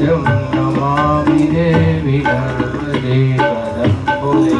पंकजं नमामि देवी नर्मदे पदं बोले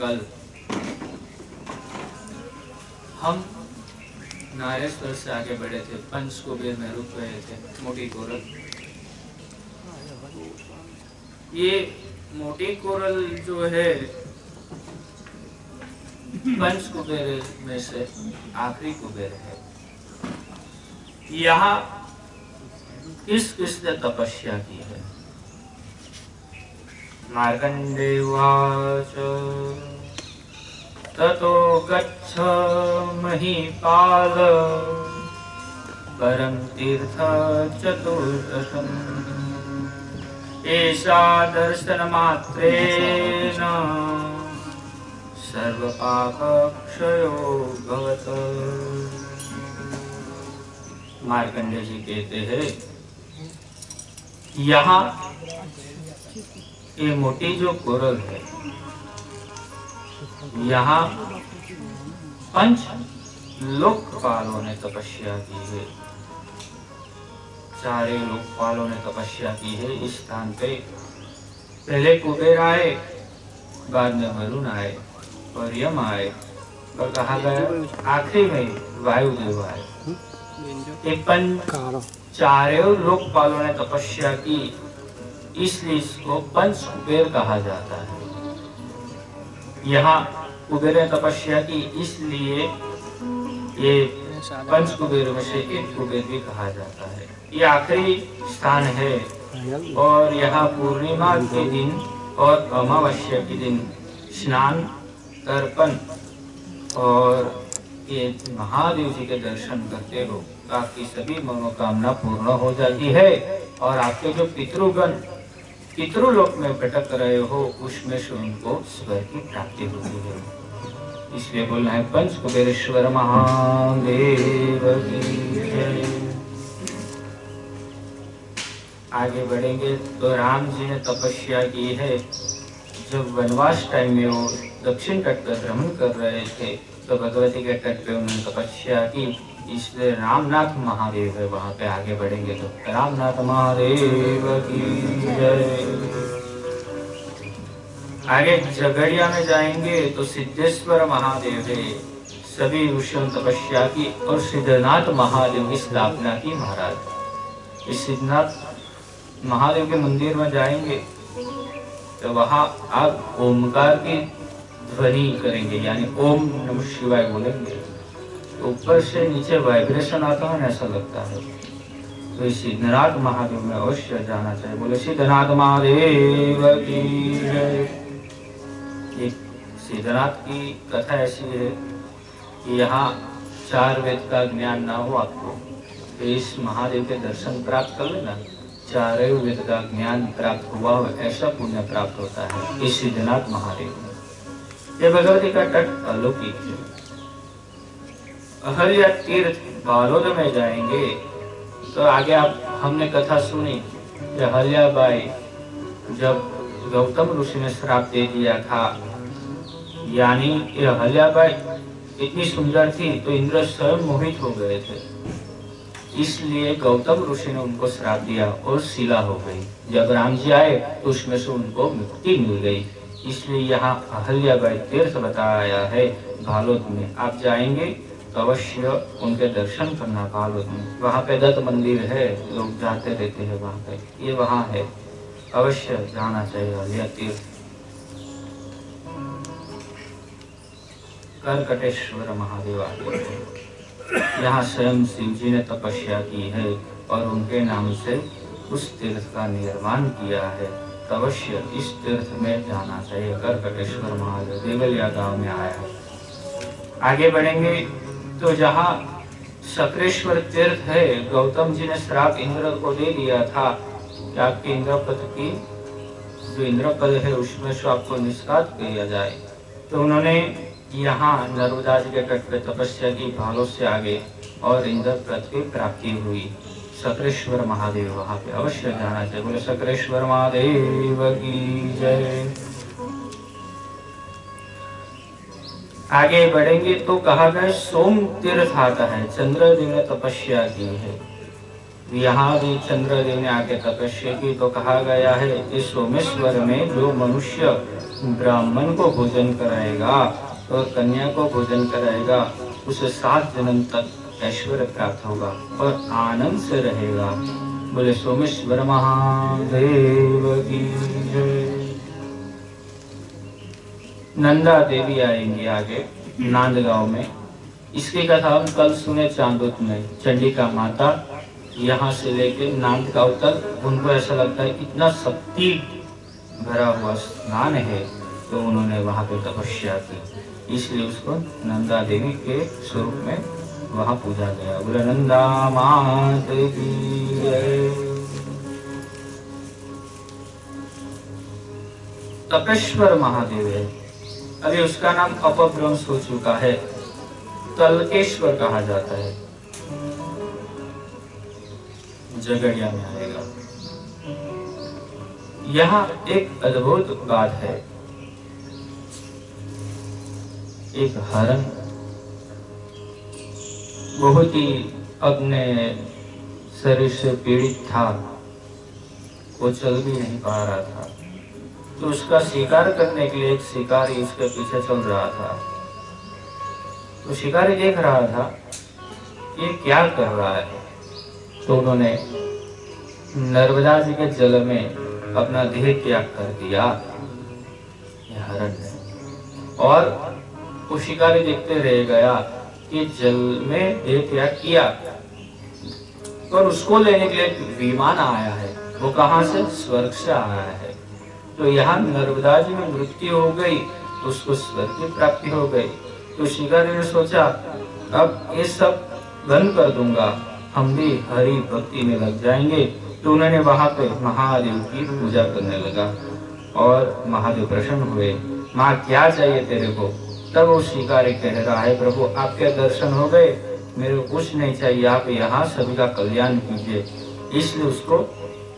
कल हम नारेश्वर से आगे बढ़े थे, पंचकुबेर में रुक गए थे। मोटी कोरल, ये मोटी कोरल जो है पंचकुबेर में से आखिरी कुबेर है। यहाँ किसने तपस्या की है? मार्कंडेय उवाच ततो गच्छ महीपाल परं तीर्थ चतुर्दशम् एषा दर्शनमात्रेण सर्वपापक्षयो भवत्। मार्कंडेय जी कहते हैं यहाँ ये मोटी जो कोरल है, यहाँ पंच लोकपालों ने तपस्या की है, चारे लोकपालों ने तपस्या की है। इस स्थान पे पहले कुबेर आए, बाद में वरुण आए और यम आए, और कहा गया आखिरी में वायुदेव आए। ये पंच चारों लोकपालों ने तपस्या की, इसलिए इसको पंच कुबेर कहा जाता है। यहाँ कुबेर ने तपस्या की, इसलिए ये पंच कुबेर में से एक कुबेर भी कहा जाता है। ये आखिरी स्थान है और यहाँ पूर्णिमा के दिन और अमावस्या के दिन स्नान, तर्पण और ये महादेव जी के दर्शन करते हो तो आपकी सभी मनोकामना पूर्ण हो जाती है और आपके जो पितृगण पितृलोक में भटक रहे हो उसमें से उनको स्वर्ग की प्राप्ति होती है। इसलिए बोलना है पंच कुबेरेश्वर महादेव की जय। आगे बढ़ेंगे तो राम जी ने तपस्या की है। जब वनवास टाइम में वो दक्षिण तट पर भ्रमण कर रहे थे तो भगवती के तट पे उन्होंने तपस्या की, इसलिए रामनाथ महादेव है वहां पे। आगे बढ़ेंगे तो रामनाथ महादेव की जय। आगे झगड़िया में जाएंगे तो सिद्धेश्वर महादेव है। सभी ऋषियों ने तपस्या की और सिद्धनाथ महादेव की स्थापना की महाराज। इस सिद्धनाथ महादेव के मंदिर में जाएंगे तो वहां आप ओमकार की ध्वनि करेंगे, यानी ओम नमः शिवाय बोलेंगे तो ऊपर से नीचे वाइब्रेशन आता है, ऐसा लगता है। तो इस सिद्धनाथ महादेव में अवश्य जाना चाहिए। बोले सिद्धनाथ महादेव की जय। सिद्धनाथ की कथा ऐसी है कि यहाँ 4 वेद का ज्ञान ना हो आपको तो इस महादेव के दर्शन प्राप्त कर लेना, 4 वेद का ज्ञान प्राप्त हुआ हो ऐसा पुण्य प्राप्त होता है इस सिद्धनाथ महादेव में। ये भगवती का तट अलौकिक है। अहल्या तीर्थ बालोद में जाएंगे तो आगे आप हमने कथा सुनी कि अहल्याबाई जब गौतम ऋषि ने श्राप दे दिया था, यानी ये अहल्याबाई इतनी सुंदर थी तो इंद्र स्वयं मोहित हो गए थे, इसलिए गौतम ऋषि ने उनको श्राप दिया और शिला हो गई। जब राम जी आए तो उसमें से उनको मुक्ति मिल गई। इसलिए यहाँ अहल्याबाई तीर्थ बताया है बालोद में। आप जाएंगे तो अवश्य उनके दर्शन करना बालोद में। वहाँ पे दत्त मंदिर है, लोग जाते रहते हैं वहाँ पे, ये वहाँ है, अवश्य जाना चाहिए अहल्या तीर्थ। करकटेश्वर महादेव आगे यहाँ स्वयं शिव जी ने तपस्या की है और उनके नाम से उस तीर्थ का निर्माण किया है, तो अवश्य इस तीर्थ में जाना चाहिए। करकटेश्वर महादेव देवलिया गांव में आया है। आगे बढ़ेंगे तो जहाँ सक्रेश्वर तीर्थ है, गौतम जी ने श्राप इंद्र को दे दिया था कि आपके इंद्रपद की जो इंद्रपद है उसमें से आपको निष्कात किया जाए, तो उन्होंने यहाँ नर्मदा जी के तट पे तपस्या की भालों से आगे और इंद्रपद की प्राप्ति हुई। सक्रेश्वर महादेव वहां पे अवश्य जाना चाहिए। बोले सक्रेश्वर महादेव की जय। आगे बढ़ेंगे तो कहा गया सोम तीर्थ आता है। चंद्रदेव ने तपस्या की है, यहाँ भी चंद्रदेव ने आके तपस्या की तो कहा गया है इस सोमेश्वर में जो मनुष्य ब्राह्मण को भोजन कराएगा और कन्या को भोजन कराएगा उसे 7 जन्म तक ऐश्वर्य प्राप्त होगा और आनंद से रहेगा। बोले सोमेश्वर महादेव की जय। नंदा देवी आएंगी आगे नांदगांव में। इसकी कथा हम कल सुने चांदोद में। चंडिका माता यहाँ से लेके नांदगांव तक उनको ऐसा लगता है इतना शक्ति भरा हुआ स्नान है, तो उन्होंने वहां पे तपस्या की, इसलिए उसको नंदा देवी के स्वरूप में वहां पूजा गया। बोले नंदा मात की जय। तपेश्वर महादेव है, अभी उसका नाम अपभ्रंश हो चुका है, तलकेश्वर कहा जाता है, झगड़िया में आएगा। यहाँ एक अद्भुत बात है, एक हरण बहुत ही अपने शरीर से पीड़ित था, वो चल भी नहीं पा रहा था, तो उसका शिकार करने के लिए एक शिकारी उसके पीछे चल रहा था। तो शिकारी देख रहा था ये क्या कर रहा है, तो उन्होंने नर्मदा जी के जल में अपना देह त्याग कर दिया हरण ने, और वो शिकारी देखते रह गया कि जल में देह त्याग किया, और उसको लेने के लिए विमान आया है। वो कहां से? स्वर्ग से आया है। तो यहाँ नर्मदा जी में मृत्यु हो गई तो उसको स्वर्ग की प्राप्ति हो गई। तो शिकारी ने सोचा अब ये सब बंद कर दूंगा, हम भी हरि भक्ति में लग जाएंगे। तो उन्होंने वहां पे महादेव की पूजा करने लगा और महादेव प्रसन्न हुए। माँ क्या चाहिए तेरे को? तब वो शिकारी कह रहा है प्रभु आपके दर्शन हो गए, मेरे को कुछ नहीं चाहिए, आप यहाँ सभी का कल्याण कीजिए। इसलिए उसको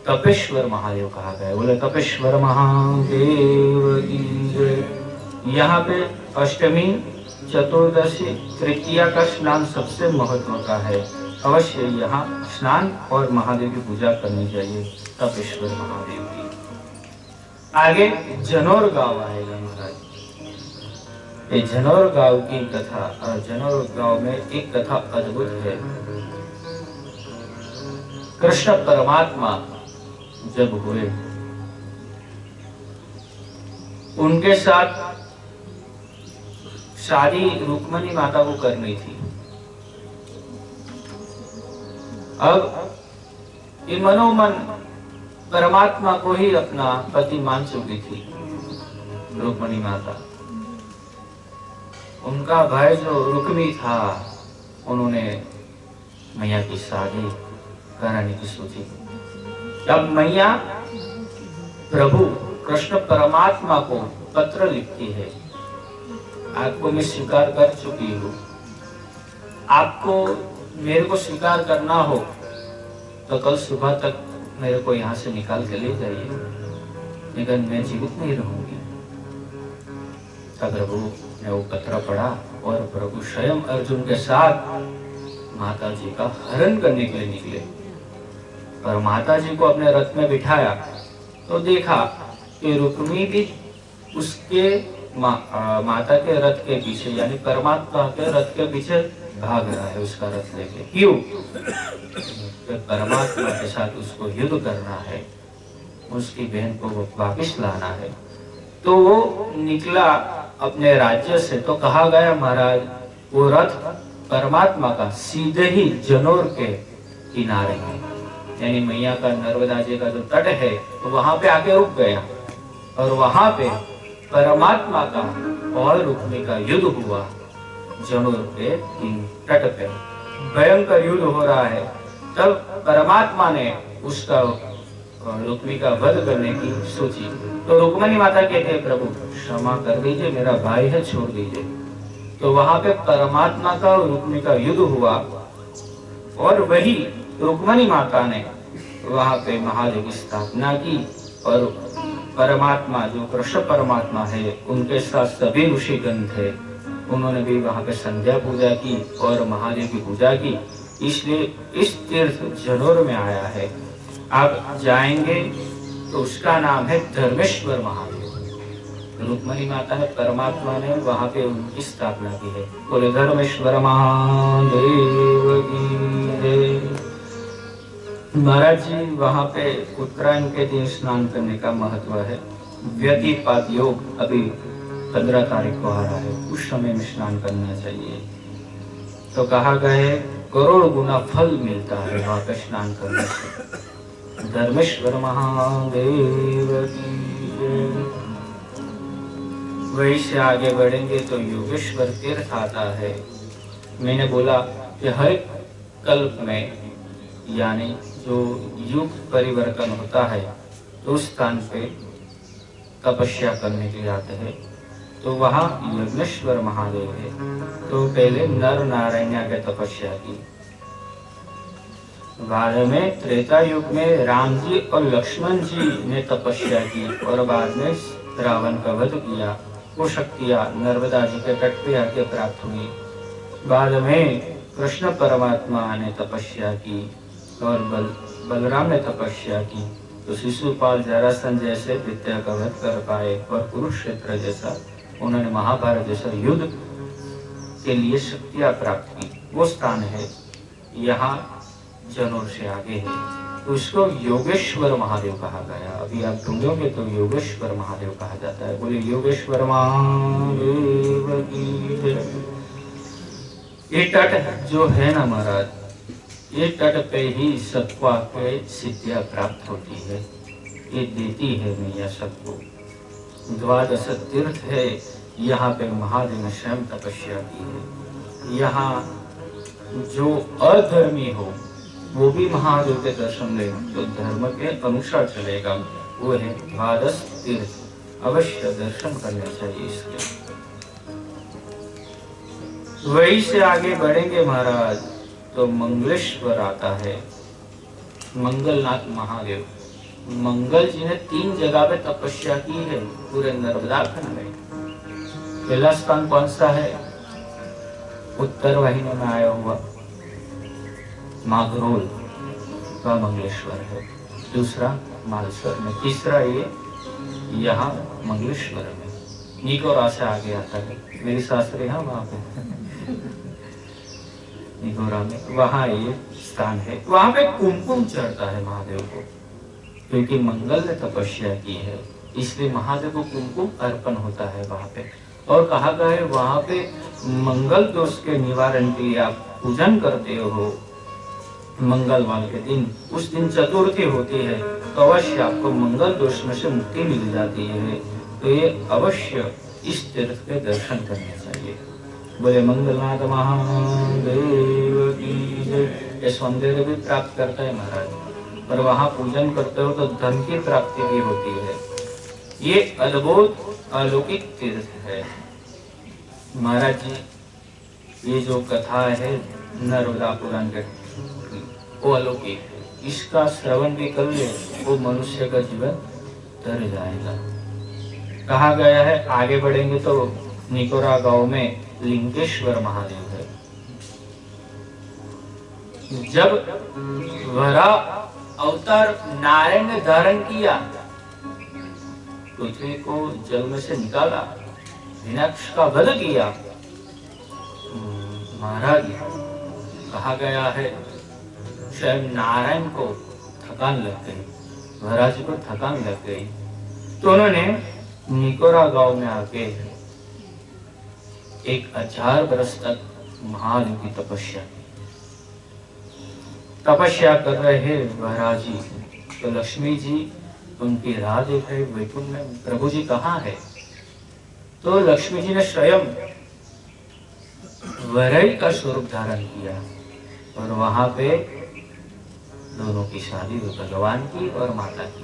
तपेश्वर महादेव कहा गया। बोले तपेश्वर महादेव की जय। यहाँ पे अष्टमी, चतुर्दशी, तृतीया का स्नान सबसे महत्व का है। अवश्य यहाँ स्नान और महादेव की पूजा करनी चाहिए, तपेश्वर महादेव की। आगे जनौर गांव आएगा महाराज। ये जनौर गांव की कथा, और जनौर गांव में एक कथा अद्भुत है। कृष्ण परमात्मा जब हुए, उनके साथ शादी रुक्मणी माता को करनी थी। अब ये मनोमन परमात्मा को ही अपना पति मान चुकी थी रुक्मणी माता। उनका भाई जो रुक्मी था, उन्होंने मैया की शादी कराने की सोची। अब मैया प्रभु कृष्ण परमात्मा को पत्र लिखती है, आपको मैं स्वीकार कर चुकी हूँ, आपको मेरे को स्वीकार करना हो तो कल सुबह तक मेरे को यहाँ से निकाल के ले जाइए, लेकिन मैं जीवित नहीं रहूंगी। तब प्रभु ने वो पत्र पढ़ा और प्रभु स्वयं अर्जुन के साथ माता जी का हरण करने के लिए निकले, और माता जी को अपने रथ में बिठाया तो देखा कि रुक्मी भी उसके माता के रथ के पीछे, यानी परमात्मा के रथ के पीछे भाग रहा है उसका रथ लेके। क्यों? तो परमात्मा के साथ उसको युद्ध करना है, उसकी बहन को वापिस लाना है। तो वो निकला अपने राज्य से। तो कहा गया महाराज वो रथ परमात्मा का सीधे ही जनौर के किनारे है, यानी मैया का नर्मदा जी का जो तट है तो वहां पे आके रुक गया, और वहां पे परमात्मा का और रुक्मी का युद्ध हुआ। जनौर के तट पे भयंकर युद्ध हो रहा है। तब परमात्मा ने उसका रुक्मी का वध करने की सोची। तो रुक्मणी माता कहते प्रभु क्षमा कर दीजिए, मेरा भाई है, छोड़ दीजिए। तो वहां पे परमात्मा का और रुक्मी का युद्ध हुआ, और वही रुक्मणी माता ने वहां पे महादेव की स्थापना की, और परमात्मा जो कृष्ण परमात्मा है उनके साथ सभी ऋषिगण थे, उन्होंने भी वहां पे संध्या पूजा की और महादेव की पूजा की। इसलिए इस तीर्थ जनौर में आया है। आप जाएंगे तो उसका नाम है धर्मेश्वर महादेव। रुक्मणी माता है, परमात्मा ने वहां पे उनकी स्थापना की है। बोले धर्मेश्वर महादेव की जय। महाराज जी वहां पे उत्तरायण के दिन स्नान करने का महत्व है। व्यतिपात योग अभी 15 तारीख को आ रहा है, उस समय में स्नान करना चाहिए। तो कहा गया करोड़ गुना फल मिलता है वहां पे स्नान करने से। धर्मेश्वर महादेव की जय। वहीं से आगे बढ़ेंगे तो योगेश्वर तीर्थ आता है। मैंने बोला कि हर कल्प में, यानी जो युग परिवर्तन होता है तो उस स्थान पे तपस्या करने के लिए आते हैं। तो वहाँ योगेश्वर महादेव है। तो पहले नर नारायण के तपस्या की, बाद में त्रेता युग में राम जी और लक्ष्मण जी ने तपस्या की, और बाद में रावण का वध किया। वो शक्तियां नर्मदा जी के तट पे आके प्राप्त हुई। बाद में कृष्ण परमात्मा ने तपस्या की, और बलराम ने तपस्या की। तो शिशुपाल जरासंध जैसे विद्या का वध कर पाए, और कुरुक्षेत्र जैसा उन्होंने महाभारत जैसा युद्ध के लिए शक्तियां प्राप्त की। वो स्थान है यहाँ जनोर से आगे है, तो उसको योगेश्वर महादेव कहा गया। अभी आप ढूंढोगे तो योगेश्वर महादेव कहा जाता है। बोले योगेश्वर महादेव की जय। ये तट जो है ना महाराज, ये तट पे ही सबको आके सिद्धियां प्राप्त होती है, ये देती है मैया सबको। द्वादश तीर्थ है, यहाँ पे महादेव ने स्वयं तपस्या की है। यहाँ जो अधर्मी हो वो भी महादेव के दर्शन ले, तो धर्म के अनुसार चलेगा। वो है द्वादश तीर्थ, अवश्य दर्शन करने चाहिए इसके। वही से आगे बढ़ेंगे महाराज तो मंगलेश्वर आता है, मंगलनाथ महादेव। मंगल जी ने 3 जगह पे तपस्या की है पूरे नर्मदा खंड में। पहला स्थान कौन सा है? उत्तर वाहिनी में आया हुआ माघरोल का मंगलेश्वर है। दूसरा मालसर में, तीसरा ये यहाँ मंगलेश्वर में। निकोरा से आगे आता है, मेरी सासरी है वहां पे निकोरा में, वहां ये स्थान है। वहां पे कुमकुम चढ़ता है महादेव को, क्योंकि मंगल ने तपस्या की है, इसलिए महादेव को कुमकुम अर्पण होता है वहां पे। और कहा गया है वहां पे मंगल दोष के निवारण के लिए आप पूजन करते हो मंगलवार के दिन, उस दिन चतुर्थी होती है, तो अवश्य आपको मंगल दोष में से मुक्ति मिल जाती है। तो ये अवश्य इस तीर्थ के दर्शन करने चाहिए। बोले मंगलनाथ महादेव की जय। ये सौंदर्य भी प्राप्त करता है महाराज, पर वहां पूजन करते हो तो धन की प्राप्ति भी होती है। ये अद्भुत अलौकिक तीर्थ है महाराज जी। ये जो कथा है नर्मदा पुराण के, वो अलौकिक है। इसका श्रवण भी कर ले वो मनुष्य का जीवन तर जाएगा। कहा गया है, आगे बढ़ेंगे तो निकोरा गांव में लिंगेश्वर महादेव है। जब वरा अवतार नारायण ने धारण किया, पृथ्वी को जल में से निकाला, विनाश का वध किया, महाराज कहा गया है स्वयं नारायण को थकान लग गई, महाराज को थकान लग गई, तो उन्होंने निकोरा गांव में आके 1000 वर्ष तक महादेव की तपस्या की। तपस्या कर रहे हैं महाराज जी, तो लक्ष्मी जी उनकी राह देख रहे वैकुंठ में, प्रभु जी कहाँ है? तो लक्ष्मी जी ने स्वयं वरई का स्वरूप धारण किया और वहां पे दोनों की शादी हुई, भगवान की और माता की।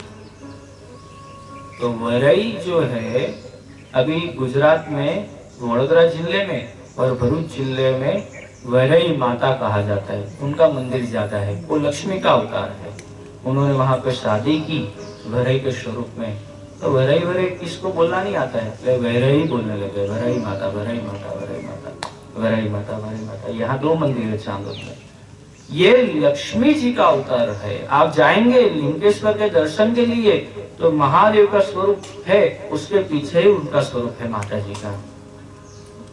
तो वरई जो है अभी गुजरात में वडोदरा जिले में और भरूच जिले में वरई माता कहा जाता है, उनका मंदिर ज्यादा है। वो लक्ष्मी का अवतार है, उन्होंने वहां पे शादी की वरई के स्वरूप में। तो वरई वरई किसको बोलना नहीं आता है, वरई बोलने लगे, वरई माता वरई माता वरई माता वरई माता वरई माता। यहाँ 2 मंदिर है चांदोद में। ये लक्ष्मी जी का अवतार है। आप जाएंगे लिंगेश्वर के दर्शन के लिए तो महादेव का स्वरूप है, उसके पीछे ही उनका स्वरूप है माता जी का।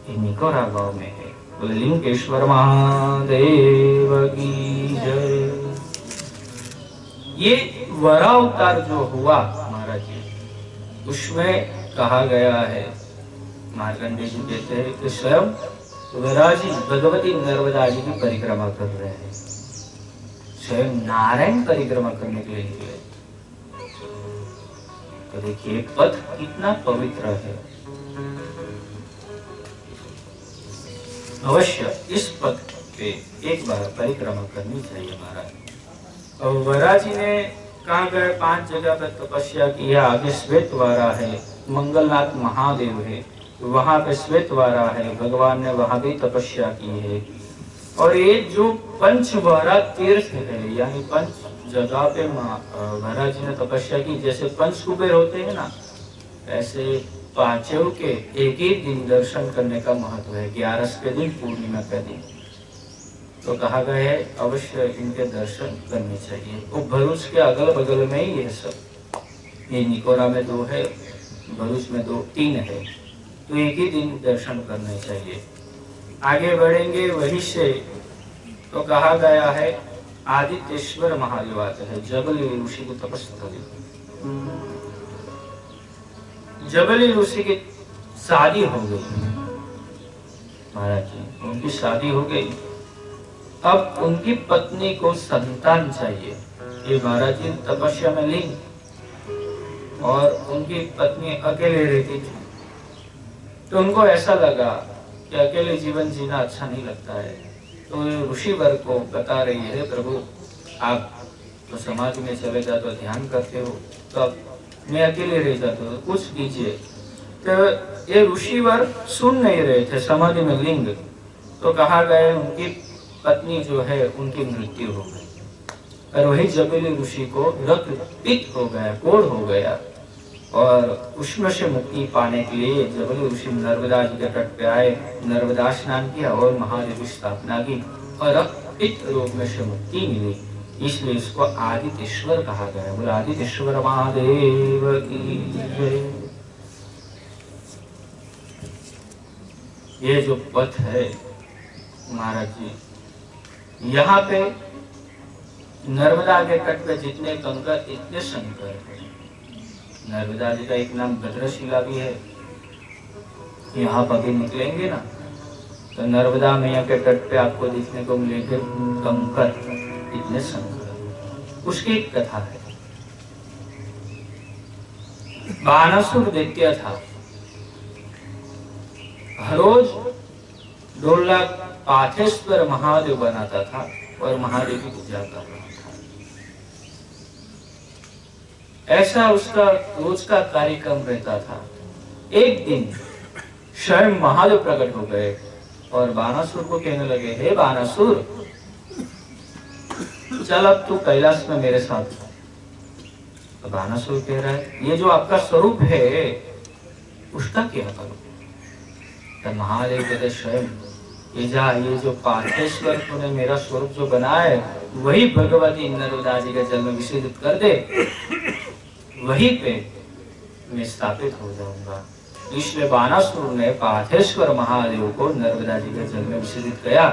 ये निकोरा गांव में है। बोले लिंगेश्वर महादेव की जय। ये वरावतार जो हुआ महाराज जी, उसमें कहा गया है, मार्कंडेय जी कहते हैं कि स्वयं वराजी भगवती नर्मदा जी की परिक्रमा कर रहे हैं, स्वयं नारायण परिक्रमा करने के लिए निकले। तो देखिए पथ कितना पवित्र है। अवश्य इस पथ पे एक बार परिक्रमा करनी चाहिए महाराज। और वरा जी ने कहा गए 5 जगह पर तपस्या की है। आगे श्वेतवारा है, मंगलनाथ महादेव है, वहां पे श्वेतवारा है, भगवान ने वहां भी तपस्या की है। और ये जो पंचवारा तीर्थ है, यानी 5 जगह पे वरा जी ने तपस्या की। जैसे 5 कुबेर होते हैं ना, ऐसे पांचों के एक ही दिन दर्शन करने का महत्व है। 11 के दिन, पूर्णिमा के दिन। तो कहा गया है अवश्य इनके दर्शन करने चाहिए। वो भरूच के अगल बगल में ही है सब। ये निकोरा में 2 है, भरूच में 3 है, तो एक ही दिन दर्शन करने चाहिए। आगे बढ़ेंगे वहीं से तो कहा गया है आदित्येश्वर महादेव आते हैं जबली ऋषि की तपस्या। जबली ऋषि की शादी हो गई महाराज जी, उनकी शादी हो गई। अब उनकी पत्नी को संतान चाहिए। ये महाराज जी तपस्या में लीन और उनकी पत्नी अकेले रहती थी। तो उनको ऐसा लगा कि अकेले जीवन जीना अच्छा नहीं लगता है। तो ऋषि वर्ग को बता रही है, प्रभु आप तो समाज में चले जाते हो, ध्यान करते हो, तो अब मैं अकेले रह जाता हूँ, कुछ दीजिए। तो ये ऋषि वर्ग सुन नहीं रहे थे, समाधि में लिंग। तो कहा गया उनकी पत्नी जो है उनकी मृत्यु हो गई और वही जबेली ऋषि को रक्त पित्त हो गया, कोढ़ हो गया। और उसमें से मुक्ति पाने के लिए जबेली ऋषि नर्मदा जी के तट पे आए, नर्मदा स्नान किया और महादेव की स्थापना की और रक्त पित्त रोग में से मुक्ति मिली। इसलिए इसको आदित्येश्वर कहा गया। बोला आदित्येश्वर महादेव की जय। ये जो पथ है महाराज जी, यहाँ पे नर्मदा के तट पे जितने कंकर इतने शंकर है। नर्मदा जी का एक नाम भद्रशिला भी है। यहाँ पर भी निकलेंगे ना तो नर्मदा मैया के तट पे आपको देखने को मिलेंगे कंकर इतने शंकर। उसकी एक कथा है। बानासुर दैत्य था, हर रोज 2 लाख पाथेश्वर महादेव बनाता था और महादेव की पूजा कर रहा था। ऐसा उसका रोज का कार्यक्रम रहता था। एक दिन स्वयं महादेव प्रकट हो गए और बानासुर को कहने लगे, हे बानासुर, चल अब तू कैलाश में मेरे साथ। तो बानासुर कह रहा है, ये जो आपका स्वरूप है उसका क्या करूं? तो महादेव कहते स्वयं, ये जो पार्थेश्वर तूने मेरा स्वरूप जो बनाया है वही भगवती नर्मदा जी के जल में विसर्जित कर दे, वहीं पे मैं स्थापित हो जाऊंगा। इसलिए बानासुर ने पार्थेश्वर महादेव को नर्मदा जी के जल में विसर्जित किया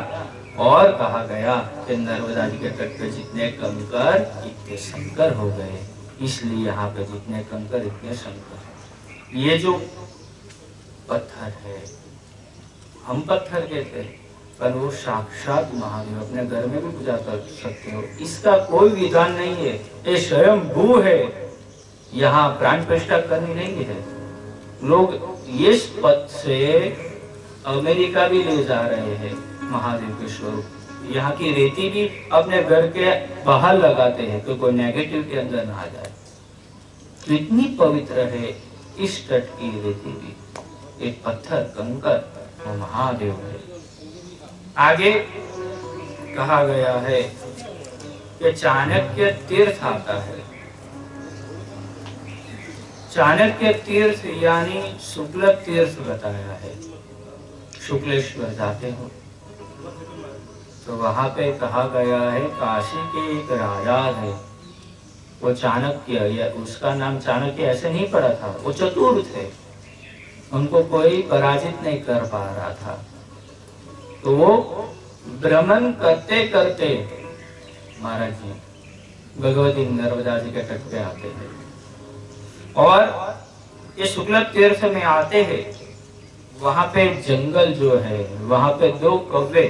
और कहा गया कि नर्मदा जी के तट पे जितने कंकर इतने शंकर हो गए। इसलिए यहाँ पे जितने कंकर इतने शंकर। ये जो पत्थर है, हम पत्थर कहते हैं पर वो साक्षात महादेव अपने घर में भी पूजा कर सकते हो। इसका कोई विधान नहीं है, ये स्वयं भू है। यहाँ प्राण प्रतिष्ठा करनी नहीं है। लोग इस पद से अमेरिका भी ले जा रहे हैं महादेव के स्वरूप। यहाँ की रेती भी अपने घर के बाहर लगाते हैं तो कोई नेगेटिव के अंदर ना आ जाए। कितनी पवित्र है इस तट की रेती भी। एक पत्थर कंकर वो महादेव है। आगे कहा गया है कि चाणक्य तीर्थ आता है। चाणक्य तीर्थ यानी शुक्ल तीर्थ बताया है। शुक्लेश्वर जाते हो तो वहां पे कहा गया है काशी के एक राजा है, वो चाणक्य, या उसका नाम चाणक्य ऐसे नहीं पड़ा था, वो चतुर थे, उनको कोई पराजित नहीं कर पा रहा था। तो वो भ्रमण करते करते महाराज जी भगवती नर्मदा जी के तट पे आते हैं और ये शुक्ल तीर्थ में आते हैं। वहां पे जंगल जो है वहां पे 2 कौवे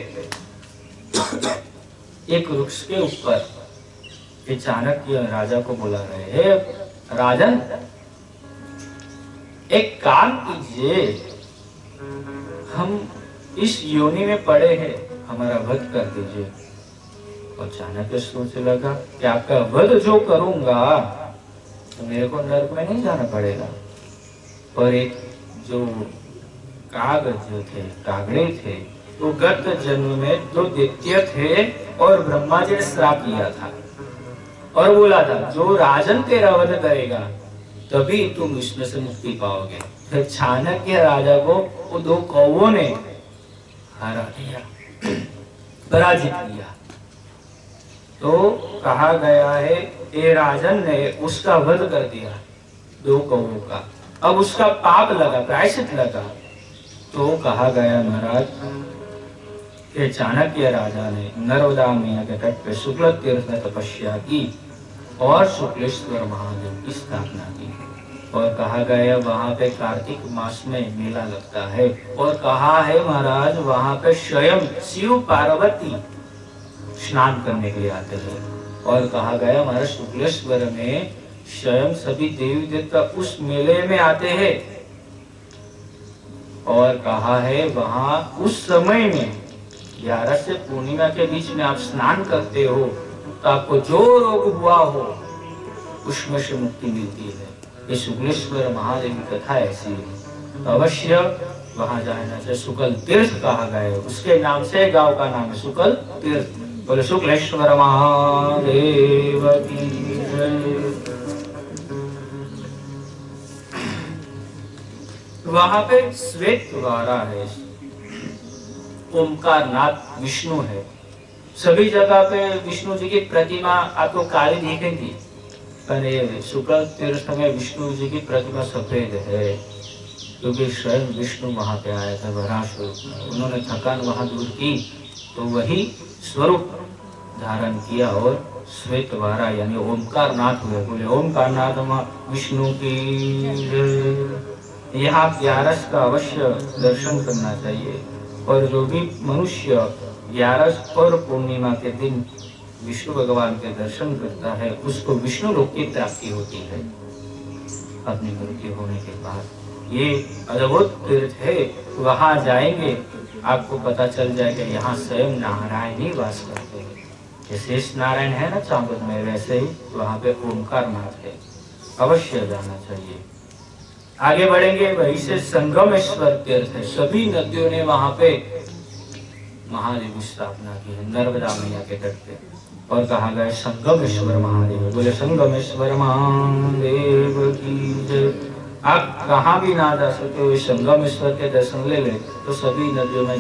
एक वृक्ष के ऊपर चाणक्य राजा को बुला रहे हैं, राजन एक काम कीजिए, हम इस योनि में पड़े हैं, हमारा वध कर दीजिए। और चाणक्य सोचने लगा कि आपका वध जो करूंगा तो मेरे को नरक में नहीं जाना पड़ेगा। और एक जो कागज जो थे, कागड़े थे, तो गत जन्म में 2 दैत्य थे और ब्रह्मा जी ने श्राप लिया था और बोला था जो राजन तेरा वध करेगा तभी तुम इसमें से मुक्ति पाओगे। फिर चाणक्य राजा को वो 2 कौवों ने हरा दिया, पराजित किया। तो कहा गया है ये राजन ने उसका वध कर दिया 2 कौवों का। अब उसका पाप लगा, प्रायश्चित लगा। तो कहा गया महाराज कि चाणक्य राजा ने नर्मदा मैया के तट पे शुक्ल तीर्थ में तपस्या की और शुक्लेश्वर महादेव की स्थापना की। और कहा गया वहां पे कार्तिक मास में मेला लगता है, और कहा है महाराज वहां पे स्वयं शिव पार्वती स्नान करने के लिए आते हैं। और कहा गया महाराज शुक्लेश्वर में स्वयं सभी देवी देवता उस मेले में आते हैं। और कहा है वहां उस समय में 11 से पूर्णिमा के बीच में आप स्नान करते हो तो आपको जो रोग हुआ हो उसमें से मुक्ति मिलती है। ये शुक्लेश्वर महादेव की कथा ऐसी है, अवश्य वहां जाना चाहिए। शुक्ल तीर्थ कहा गया है, उसके नाम से गांव का नाम है शुक्ल तीर्थ। बोले शुक्लेश्वर महादेव की जय। वहां पे श्वेत द्वारा है, ओमकार नाथ विष्णु है। सभी जगह पे विष्णु जी की प्रतिमा आपको काली दिखेगी, पर शुक्ल तीर्थ में विष्णु जी की प्रतिमा सफेद है, क्योंकि स्वयं विष्णु वहां पे आया था वराह स्वरूप। उन्होंने थकान वहां दूर की तो वही स्वरूप धारण किया और श्वेत वारा यानी ओमकार नाथ हुए। बोले ओमकार नाथ विष्णु की। यहाँ 11 का अवश्य दर्शन करना चाहिए। और जो भी मनुष्य 11 और पूर्णिमा के दिन विष्णु भगवान के दर्शन करता है उसको विष्णु लोक की प्राप्ति होती है अपनी मृत्यु होने के बाद। ये अद्भुत तीर्थ है, वहां जाएंगे आपको पता चल जाएगा यहाँ स्वयं नारायण ही वास करते हैं। जैसे नारायण है ना चांबद में, वैसे ही वहां पे ओमकार नाथ है, अवश्य जाना चाहिए। आगे बढ़ेंगे, वहीं से संगमेश्वर तीर्थ है। सभी नदियों ने वहां पे महादेव की स्थापना की है नर्मदा मैया के तट पे। और कहा गया संगमेश्वर महादेव। बोले संगमेश्वर महादेव की जय। आप कहाँ भी ना जा सकते हो, संगमेश्वर के दर्शन ले ले तो सभी नदियों में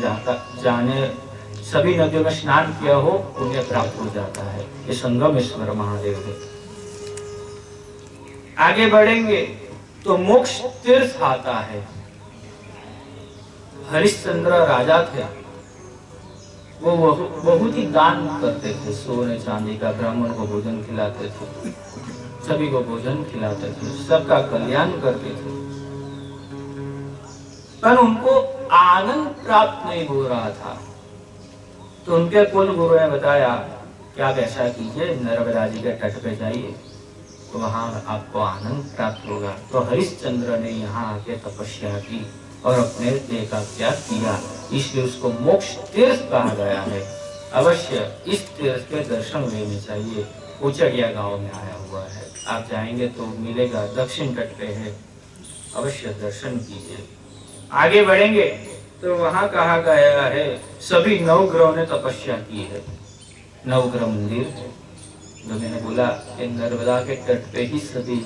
सभी नदियों में स्नान किया हो पुण्य प्राप्त हो जाता है। ये संगमेश्वर महादेव है। आगे बढ़ेंगे तो मोक्ष तीर्थ आता है। हरिश्चंद्र राजा थे, वो बहुत ही दान करते थे, सोने चांदी का, ब्राह्मण को भोजन खिलाते थे, सभी को भोजन खिलाते थे, सबका कल्याण करते थे। पर उनको आनंद प्राप्त नहीं हो रहा था, तो उनके कुल गुरु ने बताया कि आप ऐसा कीजिए, नर्मदा जी के तट पे जाइए तो वहां आपको आनंद प्राप्त होगा। तो हरिश्चंद्र ने यहाँ आके तपस्या की और अपने देह का त्याग किया, इसलिए उसको मोक्ष तीर्थ कहा गया है। अवश्य इस तीर्थ के दर्शन लेने चाहिए। उचड़िया गांव में आया हुआ है, आप जाएंगे तो मिलेगा, दक्षिण तट पे है, अवश्य दर्शन कीजिए। आगे बढ़ेंगे तो वहां कहा गया है सभी नवग्रहों ने तपस्या की है। नवग्रह मंदिर जो मैंने बोला नर्मदा के तट पे ही सभी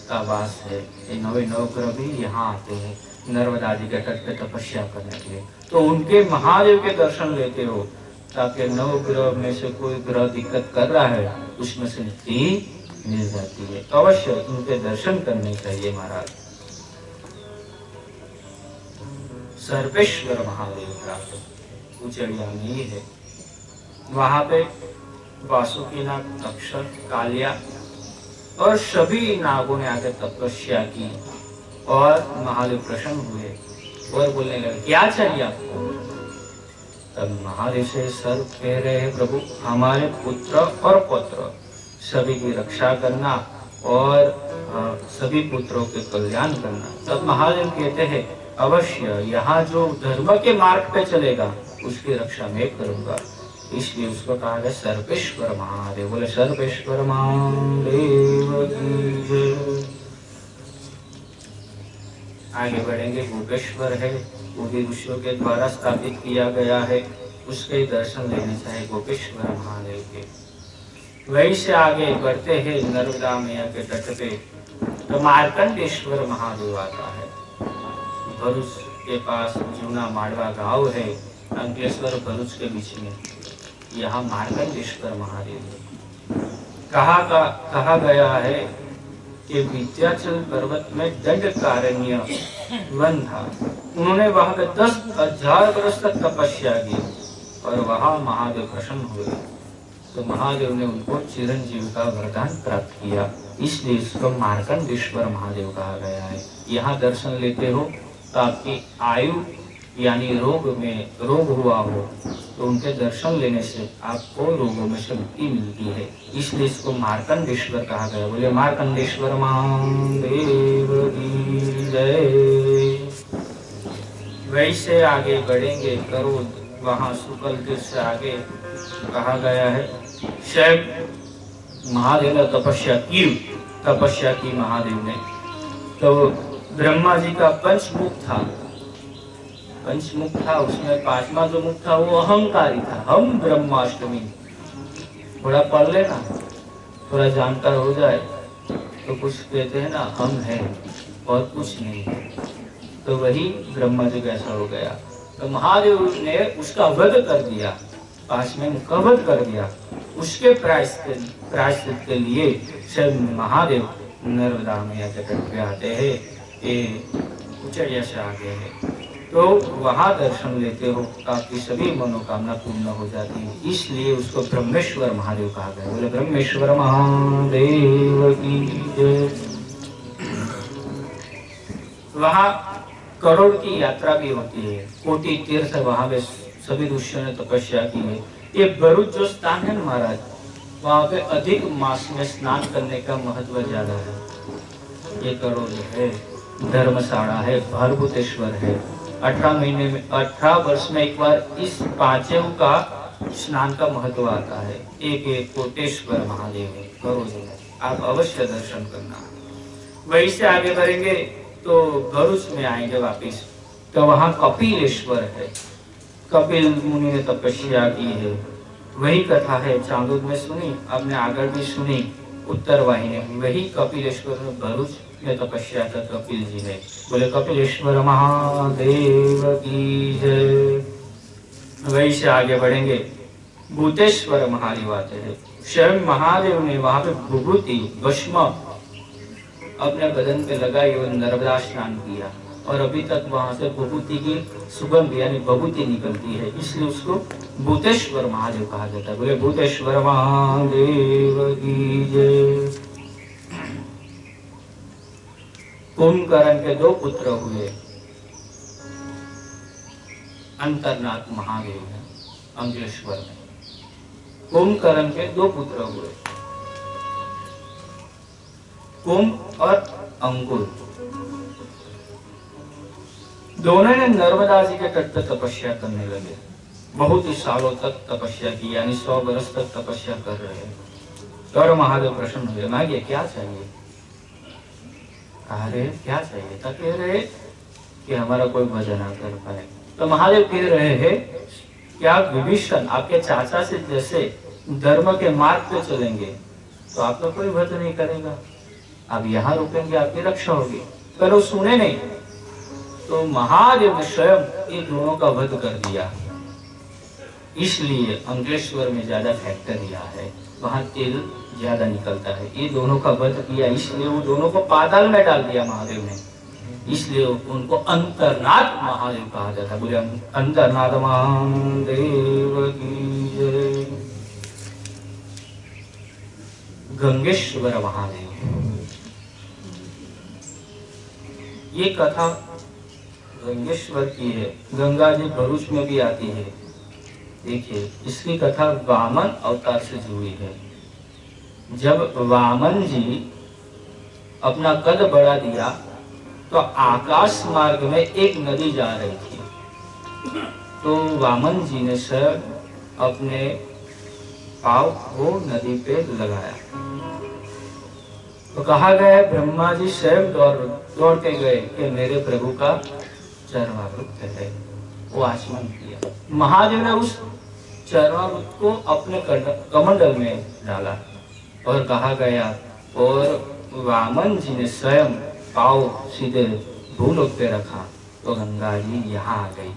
का वास है। ये नवग्रह भी यहाँ आते हैं नर्मदा जी के तट पे तपस्या करने के लिए। तो उनके महादेव के दर्शन लेते हो ताकि नवग्रह में से कोई ग्रह दिक्कत कर रहा है उसमें से मुक्ति मिल जाती है। तो अवश्य उनके दर्शन करने चाहिए महाराज। सर्वेश्वर महादेव प्राप्त उचड़िया में ही है। वहां पे वासुकी नाग, अक्षर, कालिया और सभी नागों ने आकर तपस्या की और महादेव प्रसन्न हुए और बोलने लगे क्या चाहिए आपको। तब महादेव से सर कह रहे हैं प्रभु हमारे पुत्र और पौत्र सभी की रक्षा करना और सभी पुत्रों के कल्याण करना। तब महादेव कहते हैं अवश्य यहाँ जो धर्म के मार्ग पे चलेगा उसकी रक्षा मैं करूंगा। इसलिए उसको कहा गया सर्वेश्वर महादेव। बोले सर्वेश्वर महादेव की जय। आगे बढ़ेंगे, गोपेश्वर है, वो भी ऋषियों के द्वारा स्थापित किया गया है, उसके दर्शन लेने चाहिए गोपेश्वर महादेव के। वहीं से आगे बढ़ते हैं नर्मदा मैया के तट पे तो मार्कंडेश्वर महादेव आता है। भरूच के पास जूना माड़वा गांव है, अंकलेश्वर भरूच के बीच में, यहाँ मार्कंडेश्वर महादेव है। कहा गया है कि विंध्याचल पर्वत में दंडकारण्य वन था, उन्होंने वहां पे 10,000 वर्ष तक तपस्या की और वहाँ महादेव प्रसन्न हुए, तो महादेव ने उनको चिरंजीव का वरदान प्राप्त किया, इसलिए इसको मार्कंडेश्वर महादेव कहा गया है। यहाँ दर्शन लेते हो तो आपकी आयु यानी रोग हुआ हो तो उनके दर्शन लेने से आपको रोगों में से मुक्ति मिलती है, इसलिए इसको मार्कंडेश्वर कहा गया। बोले मार्कंडेश्वर महादेव की जय। वैसे आगे बढ़ेंगे करो, वहाँ सुकल तीर्थ से आगे कहा गया है शैव महादेव ने तपस्या की महादेव ने। तो ब्रह्मा जी का पंचमुख था, उसमें पांचवा जो मुख था वो अहंकारी था। हम ब्रह्माष्टमी थोड़ा पढ़ लेना, थोड़ा जानकार हो जाए तो कुछ कहते हैं ना हम हैं और कुछ नहीं है, तो वही ब्रह्मा जी कैसा हो गया। तो महादेव ने उसका वध कर दिया, पांचवें मुख का वध कर दिया। उसके प्रायश्चित के लिए स्वयं महादेव नर्मदा मैया के तट पे आते हैं, ये उचरिया से आगे है। तो वहाँ दर्शन लेते हो तो आपकी सभी मनोकामना पूर्ण हो जाती है, इसलिए उसको ब्रह्मेश्वर महादेव कहा गया। बोले ब्रह्मेश्वर महादेव की जय। वहाँ करोड़ की यात्रा भी होती है, कोटि तीर्थ वहाँ पे सभी ऋषियों ने तपस्या की है। ये भरूच जो स्थान है महाराज, वहाँ पे अधिक मास में स्नान करने का महत्व ज्यादा है। ये करोड़ है, धर्मशाला है, भरभूतेश्वर है। 18 वर्ष में एक बार इस पांचों का स्नान का महत्व आता है। एक कोटेश्वर महादेव है, करोड़ है, आप अवश्य दर्शन करना। वहीं से आगे बढ़ेंगे तो भरूच में आएंगे वापिस, तो वहाँ कपिलेश्वर है। कपिल मुनि ने तपस्या की है, वही कथा है चांदोद में सुनी, आपने आगे भी सुनी उत्तर वाहिनी में। वही कपिलेश्वर में भरूच में तपस्या का कपिल जी ने। बोले कपिलेश्वर महादेव की जय। वहीं से आगे बढ़ेंगे भूतेश्वर महादेव आते हैं। स्वयं महादेव ने वहां पे विभूति भस्म अपने बदन पे लगाई और नर्मदा स्नान किया, और अभी तक वहां से विभूति की सुगंध यानी विभूति निकलती है, इसलिए उसको भूतेश्वर महादेव कहा जाता है। बोले भूतेश्वर महादेव की जय। कुंभकर्ण के 2 पुत्र हुए, अंतरनाथ महादेव है अंकलेश्वर में। कुंभकर्ण के 2 पुत्र हुए, कुंभ और अंकुर। दोनों ने नर्मदा जी के तट पर तपस्या करने लगे, बहुत ही सालों तक तपस्या की, यानी 100 वर्ष तक तपस्या कर रहे हैं। और महादेव प्रसन्न हुए, मांगे क्या चाहिए? अरे क्या चाहिए? तो कह रहे कि हमारा कोई भजन ना कर पाए। तो महादेव कह रहे हैं क्या विभीषण आपके चाचा से जैसे धर्म के मार्ग पे चलेंगे तो आपका कोई वध नहीं करेगा, अब यहाँ रुकेंगे आपकी रक्षा होगी। पर वो सुने नहीं, तो महादेव ने स्वयं इन दोनों का वध कर दिया। इसलिए अंकलेश्वर में ज्यादा फैक्ट्रिया है, वहां तेल ज्यादा निकलता है। ये दोनों का वध किया, इसलिए वो दोनों को पाताल में डाल दिया महादेव ने, इसलिए उनको अंतरनाथ महादेव कहा जाता है। बोले अंतरनाथ महादेव की जय। गंगेश्वर महादेव, ये कथा गंगेश्वर की है, गंगा जी भरूच में भी आती है। देखिए इसकी कथा वामन अवतार से जुड़ी है। जब वामन जी अपना कद बढ़ा दिया तो आकाश मार्ग में एक नदी जा रही थी, तो वामन जी ने सर अपने पाँव को नदी पे लगाया। तो कहा गया ब्रह्मा जी स्वयं दौड़ के गए कि मेरे प्रभु का चरणामृत है, वो आचमन किया। महादेव ने उस चरणामृत को अपने कमंडल में डाला और कहा गया, और वामन जी ने स्वयं पाँव सीधे भूलोक पे रखा तो गंगा जी यहाँ आ गई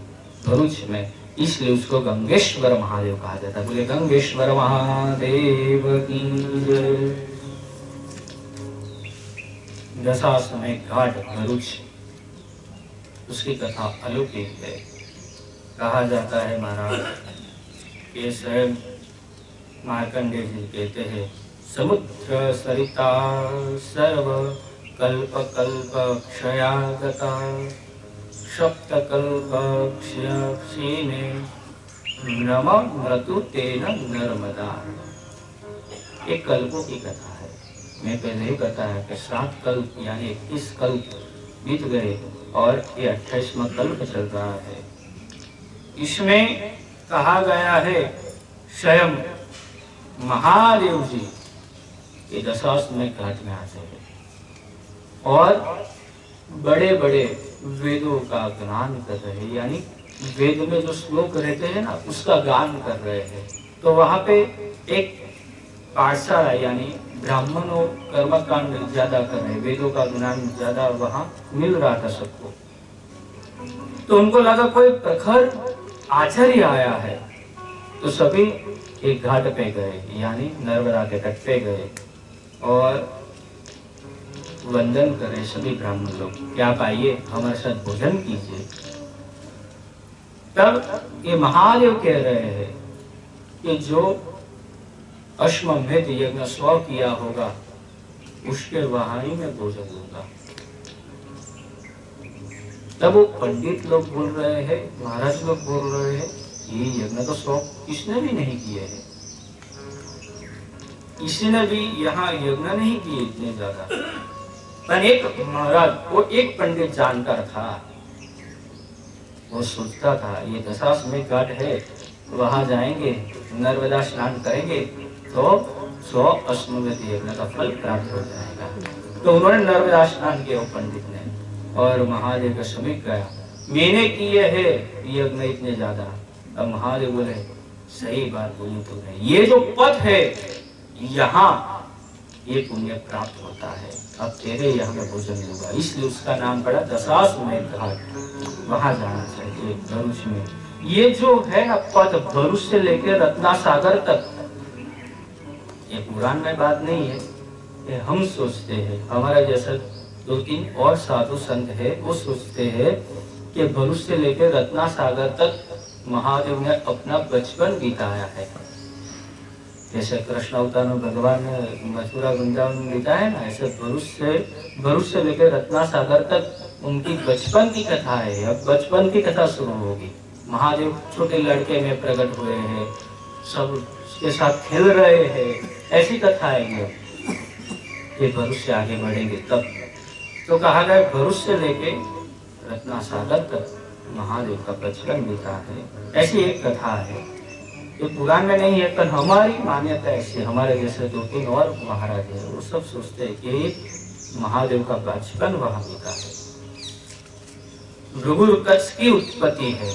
भरूच में, इसलिए उसको गंगेश्वर महादेव कहा जाता है। बोले गंगेश्वर महादेव की जय। दशाश्वमेध घाट भरूच, उसकी कथा अलौकिक है। कहा जाता है महाराज ये स्वयं मार्कंडेय जी कहते हैं, समुद्र सरिता सर्व कल्प कल्प क्षयागता सप्त कल्प क्षीणे नम मृतु तेन नर्मदा। एक कल्पों की कथा है। मैं पहले ही बताया कि 7 कल्प यानी 21 कल्प बीत गए और ये 28वां कल्प चल रहा है। इसमें कहा गया है स्वयं महादेव जी ये दशाश्वमेध घाट में आते हैं और बड़े बड़े वेदों का गान कर रहे हैं, यानी वेद में जो श्लोक रहते हैं ना उसका गान कर रहे हैं। तो वहां पे एक पाठशाला यानी ब्राह्मणों कर्मकांड ज्यादा कर रहे, वेदों का ज्ञान ज्यादा वहां मिल रहा था सबको। तो उनको लगा कोई प्रखर आचार्य आया है, तो सभी एक घाट पे गए यानी नर्मदा के तट पे गए और वंदन करें सभी ब्राह्मण लोग, क्या आप आइए हमारे साथ भोजन कीजिए। तब ये महादेव कह रहे हैं कि जो अश्वमेध यज्ञ 100 किया होगा उसके वाहनी में भोजन दूंगा। तब वो पंडित लोग बोल रहे हैं, महाराज लोग बोल रहे हैं, ये यज्ञ तो 100 किसने भी नहीं किए हैं, किसी ने भी यहाँ यज्ञ नहीं किए इतने ज्यादा। पर एक महाराज वो एक पंडित जानकर था, वो सोचता था ये दशाश्वमेध घाट है, वहां जाएंगे नर्मदा स्नान करेंगे तो 100 अश्वमेध यज्ञ का फल प्राप्त हो जाएगा। तो उन्होंने नर्मदा स्नान किया वो पंडित ने और महादेव का समीप गया, मैंने किए है यज्ञ इतने ज्यादा। अब महादेव बोले सही बात बोली तुमने, ये जो पथ है यहाँ ये पुण्य प्राप्त होता है, अब तेरे यहाँ में भोजन दूंगा। इसलिए उसका नाम पड़ा दशाश्वमेध घाट, वहां जाना चाहिए भरूच में। ये जो है ना पथ भरूच से लेकर रत्ना सागर तक, ये पुराण में बात नहीं है, ये हम सोचते हैं। हमारा जैसा 2-3 और साधु संत है वो सोचते हैं कि भरूच से लेकर रत्ना सागर तक महादेव ने अपना बचपन बिताया है। जैसे कृष्ण अवतार में भगवान ने मथुरा वृंदावन बिताया ना, ऐसे भरूच से लेकर रत्ना सागर तक उनकी बचपन की कथा है। अब बचपन की कथा शुरू होगी। महादेव छोटे लड़के में प्रकट हुए हैं, सब उसके साथ खेल रहे हैं, ऐसी कथा है ये भरूच से आगे बढ़ेंगे तब। तो कहा गया भरूच से लेके रत्ना सागर तक महादेव का बचपन बीता है, ऐसी एक कथा है। ये पुराण में नहीं है, पर हमारी मान्यता ऐसी, हमारे जैसे 2-3 और महाराज है वो सब सोचते हैं कि महादेव का बचपन वहां बीता है। भृगु कच्छ की उत्पत्ति है,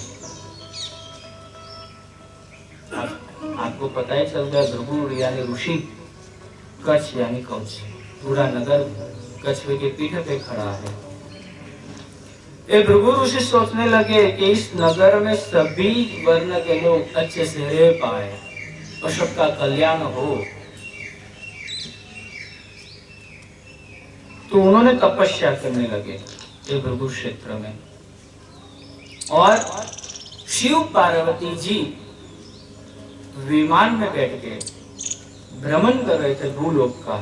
आपको पता ही चल गया। भृगु यानी ऋषि, कच्छ यानी कौच, पूरा नगर कछुए के पीठ पे खड़ा है। ये भृगु ऋषि सोचने लगे कि इस नगर में सभी वर्ण के लोग अच्छे से रह पाए और सबका कल्याण हो। तो उन्होंने तपस्या करने लगे ये भृगु क्षेत्र में, और शिव पार्वती जी विमान में बैठ के भ्रमण कर रहे थे भूलोक का।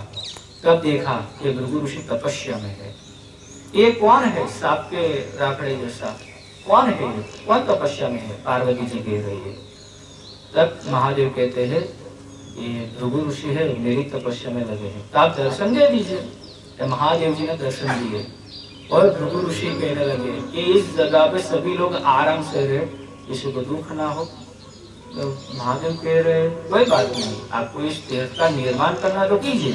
तब देखा कि भृगु ऋषि तपस्या में है। ये कौन है सांप के राखड़े जैसा, कौन है ये, कौन तपस्या में है, पार्वती जी कह रही है। तब महादेव कहते हैं ये भृगु ऋषि है, मेरी तपस्या में लगे हैं, तो आप दर्शन दे दीजिए। तो महादेव जी ने दर्शन दिए और भृगु ऋषि कहने लगे कि इस जगह पे सभी लोग आराम से रहे, किसी को दुख ना हो। तो महादेव कह रहे कोई बात नहीं, आपको इस तीर्थ का निर्माण करना तो कीजिए,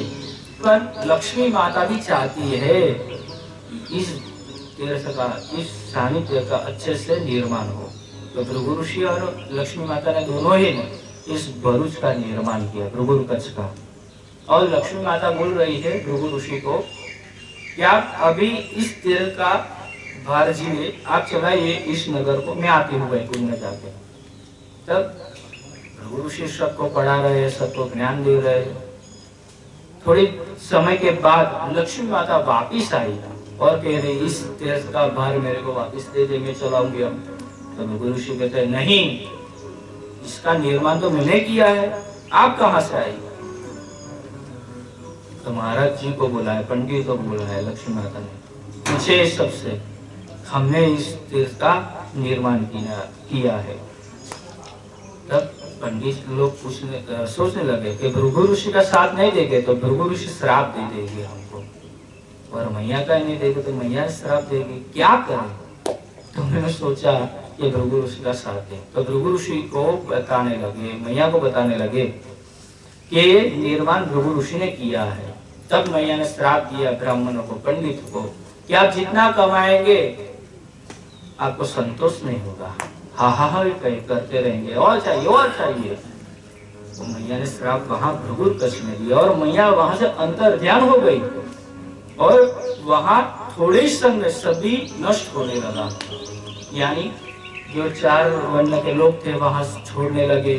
पर लक्ष्मी माता भी चाहती है इस तीर्थ का, इस सानिध्य का अच्छे से निर्माण हो। तो भृगु ऋषि और लक्ष्मी माता ने दोनों ही ने इस भरूच का निर्माण किया, भृगु कच्छ का। और लक्ष्मी माता बोल रही है भृगु ऋषि को कि आप अभी इस तीर्थ का भार जिए, आप चलाइए इस नगर को, मैं आती हूँ वैकुंठ में जाके। तब भृगु ऋषि सबको पढ़ा रहे हैं, सबको ज्ञान दे रहे हैं। थोड़ी समय के बाद लक्ष्मी माता वापिस आई और कह रही इस तीर्थ का भार मेरे को वापिस दे दे, मैं चलाऊंगी अब। तो भृगु ऋषि कहते हैं नहीं, इसका निर्माण तो मैंने किया है, आप कहाँ से आई? तो महाराज जी को बुलाया, पंडित को बुलाया लक्ष्मी माता ने, पूछे सबसे, हमने इस तीर्थ का निर्माण किया है। तब पंडित लोग सोचने लगे कि भृगु ऋषि का साथ नहीं देंगे तो भृगु ऋषि श्राप दे देंगे हमको, और मैया का नहीं देंगे तो मैया श्राप देगी, क्या करें? तो मैंने सोचा ये भृगु ऋषि का साथ दे। तो भृगु ऋषि को बताने लगे, मैया को बताने लगे कि निर्माण भृगु ऋषि ने किया है। तब मैया ने श्राप दिया ब्राह्मणों को, पंडित को, कि आप जितना कमाएंगे आपको संतोष नहीं होगा, हा हा हा करते रहेंगे, और चाहिए और चाहिए। तो मैया ने श्राप वहां भृगु कच्छ में दिया और मैया वहां से अंतर ध्यान हो गई और वहां थोड़े ही समय में सभी नष्ट होने लगा। यानी जो 4 वर्ण के लोग थे वहां छोड़ने लगे,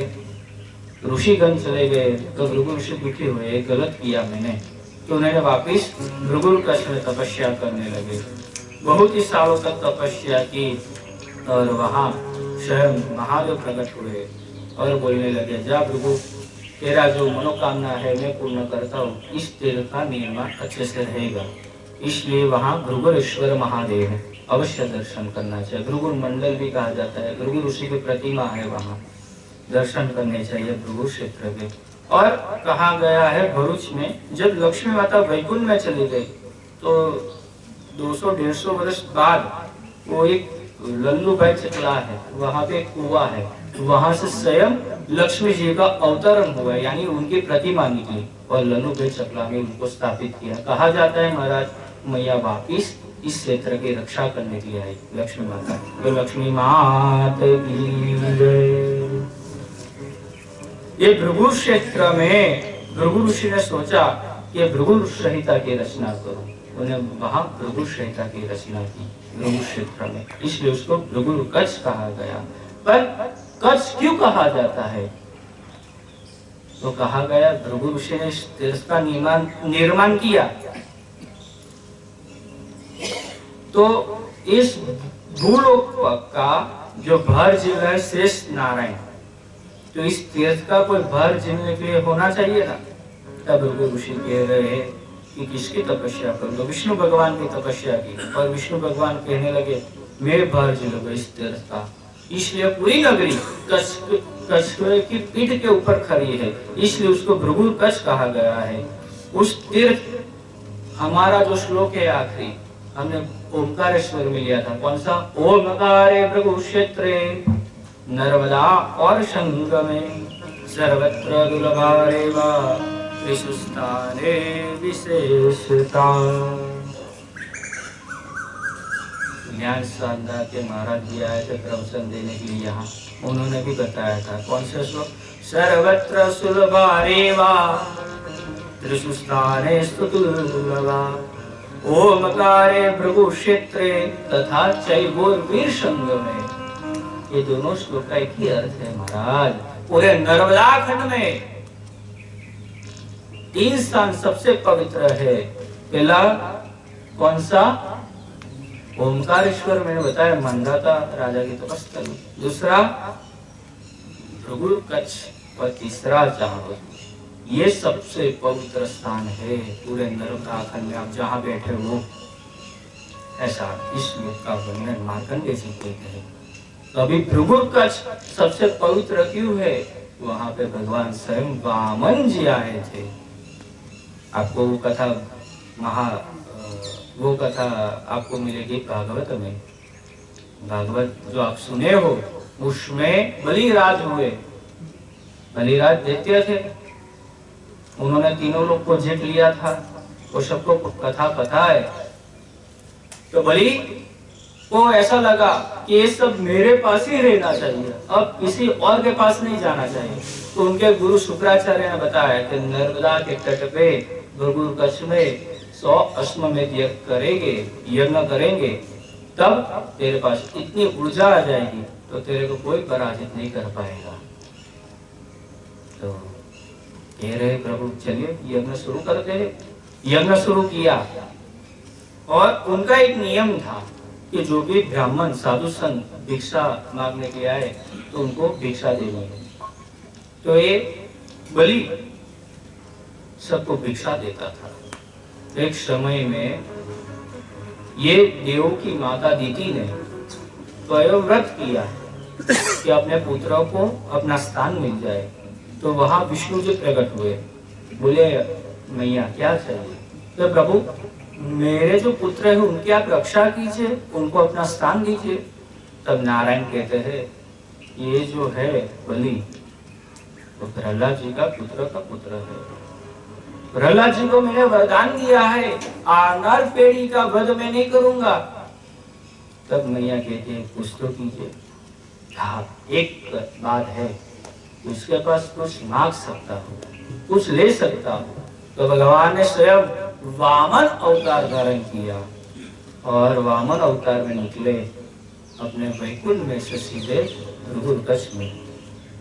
ऋषिगण चले गए। तो भृगु ऋषि दुखी हुए, गलत किया मैंने, तो उन्होंने वापिस भृगु कच्छ में तपस्या करने लगे। बहुत ही सालों तक तपस्या की और वहां स्वयं महादेव प्रकट हुए और बोलने लगे, जा भृगु, तेरा जो मनोकामना है मैं पूर्ण करता हूँ, इस तीर्थ का निर्माण अच्छे से रहेगा। इसलिए वहाँ भृगुरेश्वर महादेव है, अवश्य दर्शन करना चाहिए। भृगु मंडल भी कहा जाता है, भृगु ऋषि की प्रतिमा है, वहाँ दर्शन करने चाहिए भृगु क्षेत्र के। और कहा गया है भरूच में जब लक्ष्मी माता वैकुंठ में चली गई तो 200-150 वर्ष बाद वो एक लल्लू भाई चकला है, वहाँ पे कुआ है, वहां से स्वयं लक्ष्मी जी का अवतरण हुआ, यानी उनकी प्रतिमा निकली और लल्लू भाई चकला में उनको स्थापित किया। कहा जाता है महाराज मैया वापिस इस क्षेत्र की रक्षा करने के लिए आई, लक्ष्मी माता। तो लक्ष्मी माता की जय। ये भृगु क्षेत्र में भृगु ऋषि ने सोचा कि भृगु संहिता की रचना करो, उन्हें वहां भृगु संहिता की रचना की भृगु क्षेत्र में, इसलिए उसको भृगु कच्छ कहा गया। पर कच्छ क्यों कहा जाता है? तो कहा गया भृगु ऋषि ने तीर्थ का निर्माण किया, तो इस भूलोक का जो भर जिला है शेष नारायण, तो इस तीर्थ का कोई भर जिलने के लिए होना चाहिए ना। तब भृगु ऋषि कह रहे हैं कि किसकी तपस्या करो? तो विष्णु भगवान की तपस्या की, और विष्णु भगवान कहने लगे मैं भर जिलूंगा इस तीर्थ का। इसलिए पूरी नगरी कच्छ की पीठ के ऊपर खड़ी है, इसलिए उसको भृगु कच्छ कहा गया है। उस तीर्थ हमारा जो श्लोक है आखिरी हमने ओमकारेश्वर में लिया था, कौन सा? ओमकारे भृगु क्षेत्रे नर्मदा और संगमे सर्वत्र दुर्लभारेवा त्रिषु स्थाने विशेषता। ज्ञान शानदार के महाराज जी आए थे प्रवचन देने के लिए यहाँ, उन्होंने भी बताया था कौन सा श्लोक? सर्वत्र सुलभारेवा त्रिषु स्थाने दुर्लभा ओमकारे भृगु क्षेत्रे तथा चैवोर्वीर संगमे। ये दोनों श्लोक का एक ही अर्थ है महाराज। पूरे नर्मदा खंड में 3 स्थान सबसे पवित्र है। पहला कौन सा? ओमकारेश्वर, मैंने बताया मंदाता राजा की तपस्थली। दूसरा भृगु कच्छ और तीसरा जाम्बुवा। ये सबसे पवित्र स्थान है पूरे नर्मदा खंड में, आप जहाँ बैठे हो। ऐसा इस श्लोक का वर्णन मार्कंडेय जी कहते हैं। तो अभी भृगु कच्छ सबसे पवित्र क्यों है? वहां पे भगवान स्वयं वामन जी आए थे। आपको वो कथा आपको मिलेगी भागवत में। भागवत जो आप सुने हो उसमें बलिराज हुए, बलिराज दैत्य थे, उन्होंने तीनों लोग को जीत लिया था, वो सबको कथा पता है। तो बलि को ऐसा लगा कि ये सब मेरे पास ही रहना चाहिए, अब किसी और के पास नहीं जाना चाहिए। तो उनके गुरु शुक्राचार्य ने बताया कि नर्मदा के तट पे भृगु कच्छ में 100 अश्वमेध यज्ञ करेंगे, तब तेरे पास इतनी ऊर्जा आ जाएगी तो तेरे को कोई पराजित नहीं कर पाएगा। तो कह रहे प्रभु चलिए यज्ञ शुरू करते हैं। यज्ञ शुरू किया और उनका एक नियम था कि जो भी ब्राह्मण साधु संत भिक्षा मांगने के आए तो उनको भिक्षा देनी है। तो ये बलि सबको भिक्षा देता था। एक समय में ये देवों की माता दीति ने तो व्रत किया कि अपने पुत्रों को अपना स्थान मिल जाए। तो वहां विष्णु जी प्रकट हुए, बोले मैया क्या चाहिए? तो प्रभु मेरे जो पुत्र है उनकी आप रक्षा कीजिए, उनको अपना स्थान दीजिए। तब नारायण कहते हैं ये जो है बलि तो प्रहलाद जी का पुत्र है। प्रहलाद जी को मैंने वरदान दिया है नर पेड़ी का वध मैं नहीं करूंगा। तब मैया कहती है कुछ तो कीजिए। हाँ एक बात है, उसके पास कुछ मांग सकता हूँ, कुछ ले सकता हूँ। तो भगवान ने स्वयं वामन अवतार धारण किया और वामन अवतार में निकले अपने वैकुंठ में से सीधे भृगुकच्छ में।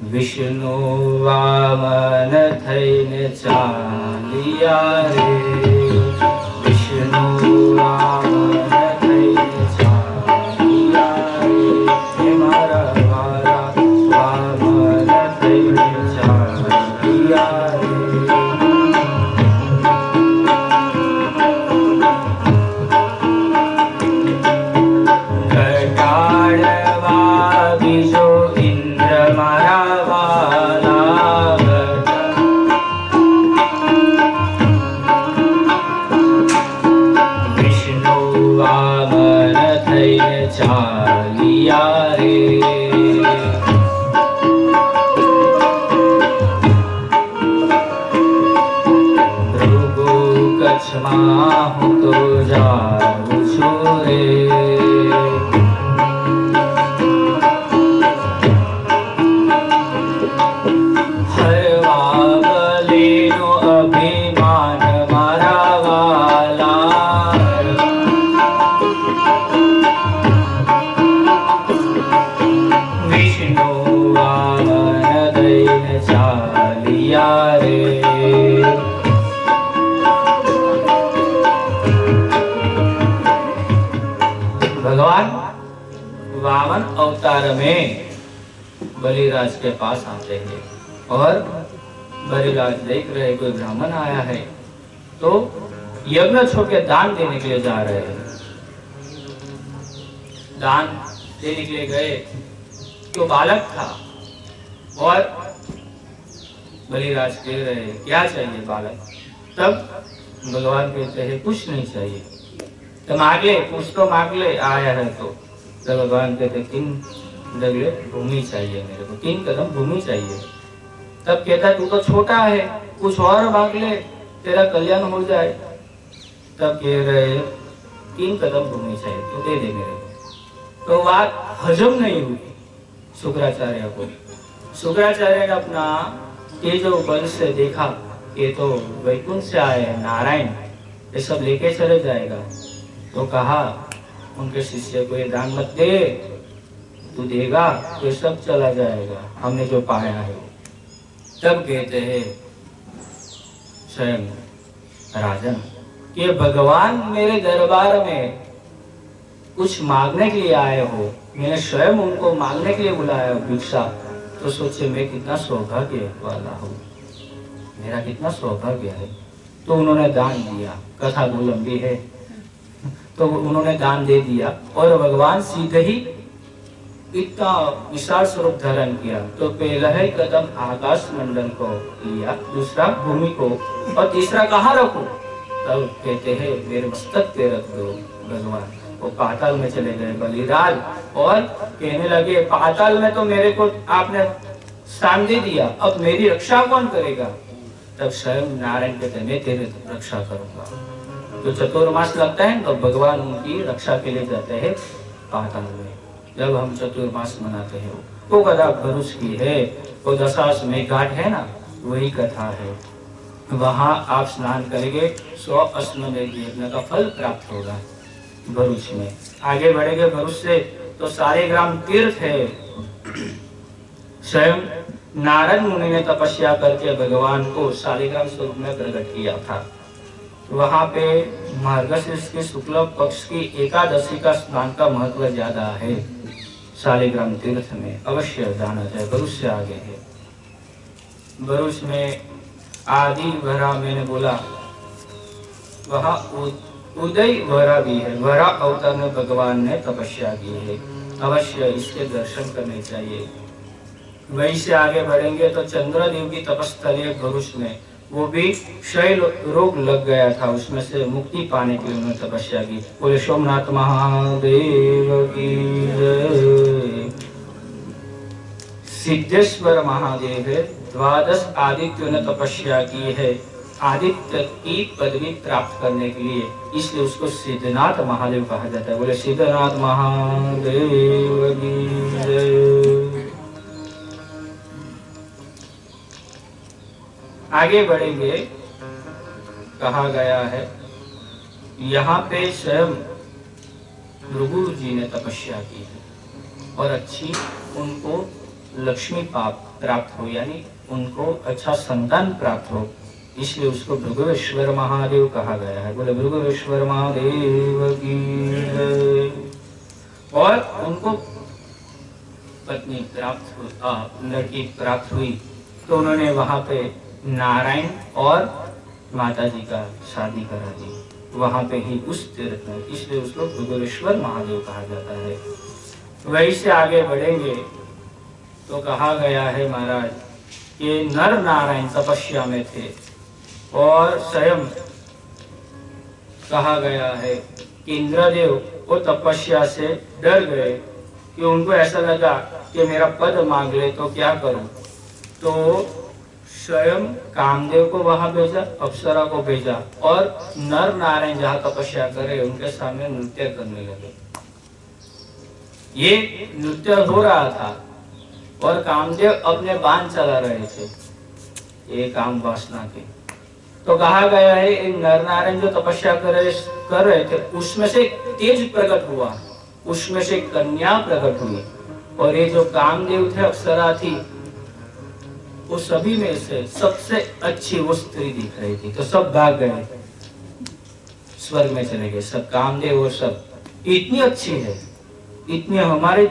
विष्णु वामन थईने चालिया रे, विष्णु वामन थईने चालिया रे, मारा मारा वामन थईने चालिया रे। वामन अवतार में बलिराज के पास आते हैं और बलिराज देख रहे कोई ब्राह्मण आया है तो यज्ञ छोड़ के दान देने के लिए जा रहे हैं। दान देने के लिए गए तो बालक था और बलिराज कह रहे हैं क्या चाहिए बालक? तब भगवान कहते हैं कुछ नहीं चाहिए, तो मांग ले, कुछ तो मांग ले, आया है तो। तब भगवान कहते 3 डगले भूमि चाहिए मेरे को, 3 कदम भूमि चाहिए। तब कहता तू तो छोटा है, कुछ और मांग ले, तेरा कल्याण हो जाए। तब कह रहे 3 कदम भूमि चाहिए तो दे दे मेरे को। तो बात हजम नहीं हुई शुक्राचार्य को। शुक्राचार्य ने अपना तेजो बल से देखा ये तो वैकुंठ से आए नारायण, ये सब लेके चले जाएगा। तो कहा उनके शिष्य को ये दान मत दे, तू देगा तो ये सब चला जाएगा हमने जो पाया है। तब कहते हैं स्वयं राजन कि भगवान मेरे दरबार में कुछ मांगने के लिए आए हो, मैंने स्वयं उनको मांगने के लिए बुलाया भिक्षा, तो सोचे मैं कितना सौभाग्य वाला हूँ, मेरा कितना सौभाग्य है। तो उन्होंने दान दिया, कथा तो लंबी है, तो उन्होंने दान दे दिया और भगवान सीधे ही इतना विशाल स्वरूप धारण किया। तो पहला ही कदम आकाश मंडल को लिया, दूसरा भूमि को, और तीसरा कहाँ रखो? तब कहते हैं मेरे मस्तक पे रख दो भगवान। वो पाताल में चले गए बलिराज और कहने लगे पाताल में तो मेरे को आपने स्थान दे दिया, अब मेरी रक्षा कौन करेगा? तब स्वयं नारायण कहते मैं तेरी रक्षा करूंगा। तो चतुर्मास लगता है तो भगवान उनकी रक्षा के लिए जाते हैं पाताल में। जब हम चतुर्मास मनाते हैं वो कथा भरूच की है, वो दशाश्वमेध घाट है ना, वही कथा है। वहां आप स्नान करेंगे 100 अश्वमेध यज्ञ का फल प्राप्त होगा भरूच में। आगे बढ़ेंगे भरूच से तो शालिग्राम तीर्थ है। स्वयं नारद मुनि ने तपस्या करके भगवान को शालिग्राम स्वरूप में प्रकट किया था। वहां पे मार्गशीर्ष के शुक्ल पक्ष की एकादशी का स्नान का महत्व ज्यादा है। शालिग्राम तीर्थ में अवश्य जाना चाहिए, भरूच से आगे है। भरूच में आदि वरा मैंने बोला, वहाँ उदय वरा भी है। वरा अवतार में भगवान ने तपस्या की है, अवश्य इसके दर्शन करने चाहिए। वहीं से आगे बढ़ेंगे तो चंद्रदेव की तपस्थली है भरूच में, वो भी क्षय रोग लग गया था, उसमें से मुक्ति पाने के लिए उन्होंने तपस्या की। बोले सोमनाथ महादेव की जय। सिद्धेश्वर महादेव है, 12 आदित्यों ने तपस्या की है आदित्य की पदवी प्राप्त करने के लिए, इसलिए उसको सिद्धनाथ महादेव कहा जाता है। बोले सिद्धनाथ महादेव की जय। आगे बढ़ेंगे, कहा गया है यहाँ पे स्वयं भृगु जी ने तपस्या की है और अच्छी उनको लक्ष्मी प्राप्त हो, यानी उनको अच्छा संतान प्राप्त हो, इसलिए उसको भृगुवेश्वर महादेव कहा गया है। बोले भृगुवेश्वर महादेव की जय। और उनको पत्नी प्राप्त हुई, लड़की प्राप्त हुई, तो उन्होंने वहां पे नारायण और माता जी का शादी करा दी, वहां पे ही उस तीर्थ में, इसलिए उसको भृगुवेश्वर महादेव कहा जाता है। वहीं से आगे बढ़ेंगे तो कहा गया है महाराज कि नर नारायण तपस्या में थे और स्वयं कहा गया है कि इंद्रदेव वो तपस्या से डर गए कि उनको ऐसा लगा कि मेरा पद मांग ले तो क्या करूं, तो स्वयं कामदेव को वहां भेजा, अप्सरा को भेजा और नर नारायण जहाँ तपस्या करे उनके सामने नृत्य करने लगे। ये नृत्य हो रहा था और कामदेव अपने बाण चला रहे थे, ये काम वासना के। तो कहा गया है इन नर नारायण जो तपस्या कर रहे थे, उसमें से तेज प्रकट हुआ, उसमें से कन्या प्रकट हुई, और ये जो कामदेव थे, अप्सरा थी, वो सभी में से सबसे अच्छी वो स्त्री दिख रही थी। तो सब भाग गए, स्वर्ग में चले गए सब, कामदेव और सब। इतनी अच्छी है, इतनी हमारे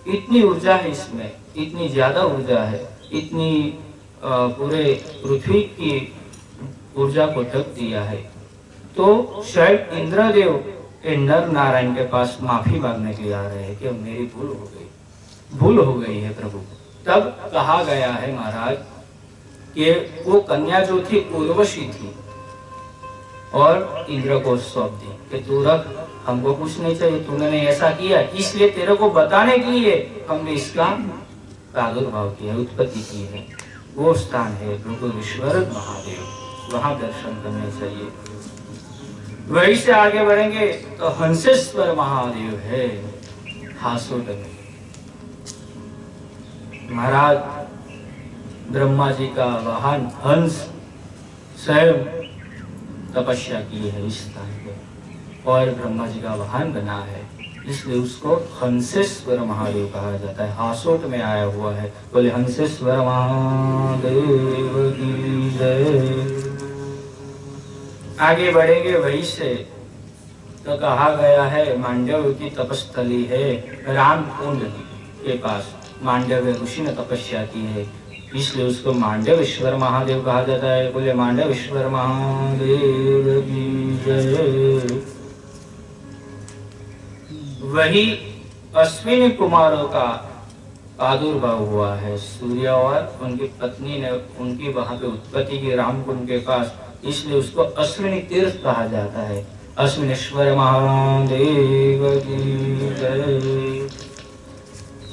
इतनी ऊर्जा है इसमें, इतनी ज्यादा ऊर्जा है, इतनी पूरे पृथ्वी की ऊर्जा को ढक दिया है। तो शायद इंद्रदेव नर नारायण के पास माफी मांगने के लिए आ रहे हैं कि मेरी भूल हो गई है प्रभु। तब कहा गया है महाराज कि वो कन्या जो थी उर्वशी थी और इंद्र को सौंप दी कि तू रख, हमको कुछ नहीं चाहिए, तूने ऐसा किया इसलिए तेरे को बताने के लिए हमने इसका प्रादुर्भाव किया, उत्पत्ति की है। वो स्थान है भृगुवेश्वर महादेव, वहां दर्शन करने चाहिए। वहीं से आगे बढ़ेंगे तो हंसेश्वर महादेव है हासोट में। महाराज ब्रह्मा जी का वाहन हंस स्वयं तपस्या की है इस स्थान पे और ब्रह्मा जी का वाहन बना है, इसलिए उसको हंसेश्वर महादेव कहा जाता है। हासोट में आया हुआ है। बोले हंसेश्वर महादेव की जय। आगे बढ़ेंगे वहीं से तो कहा गया है मांडव की तपस्थली है, राम कुंड के पास मांडव्य ऋषि ने तपस्या की है, इसलिए उसको मांडवेश्वर महादेव कहा जाता है। बोले मांडवेश्वर महादेव की जय। वही अश्विनी कुमारों का प्रादुर्भाव हुआ है, सूर्य और उनकी पत्नी ने उनकी वहां पे उत्पत्ति की रामकुंड के पास, इसलिए उसको अश्विनी तीर्थ कहा जाता है। अश्विनेश्वर महादेव की जय।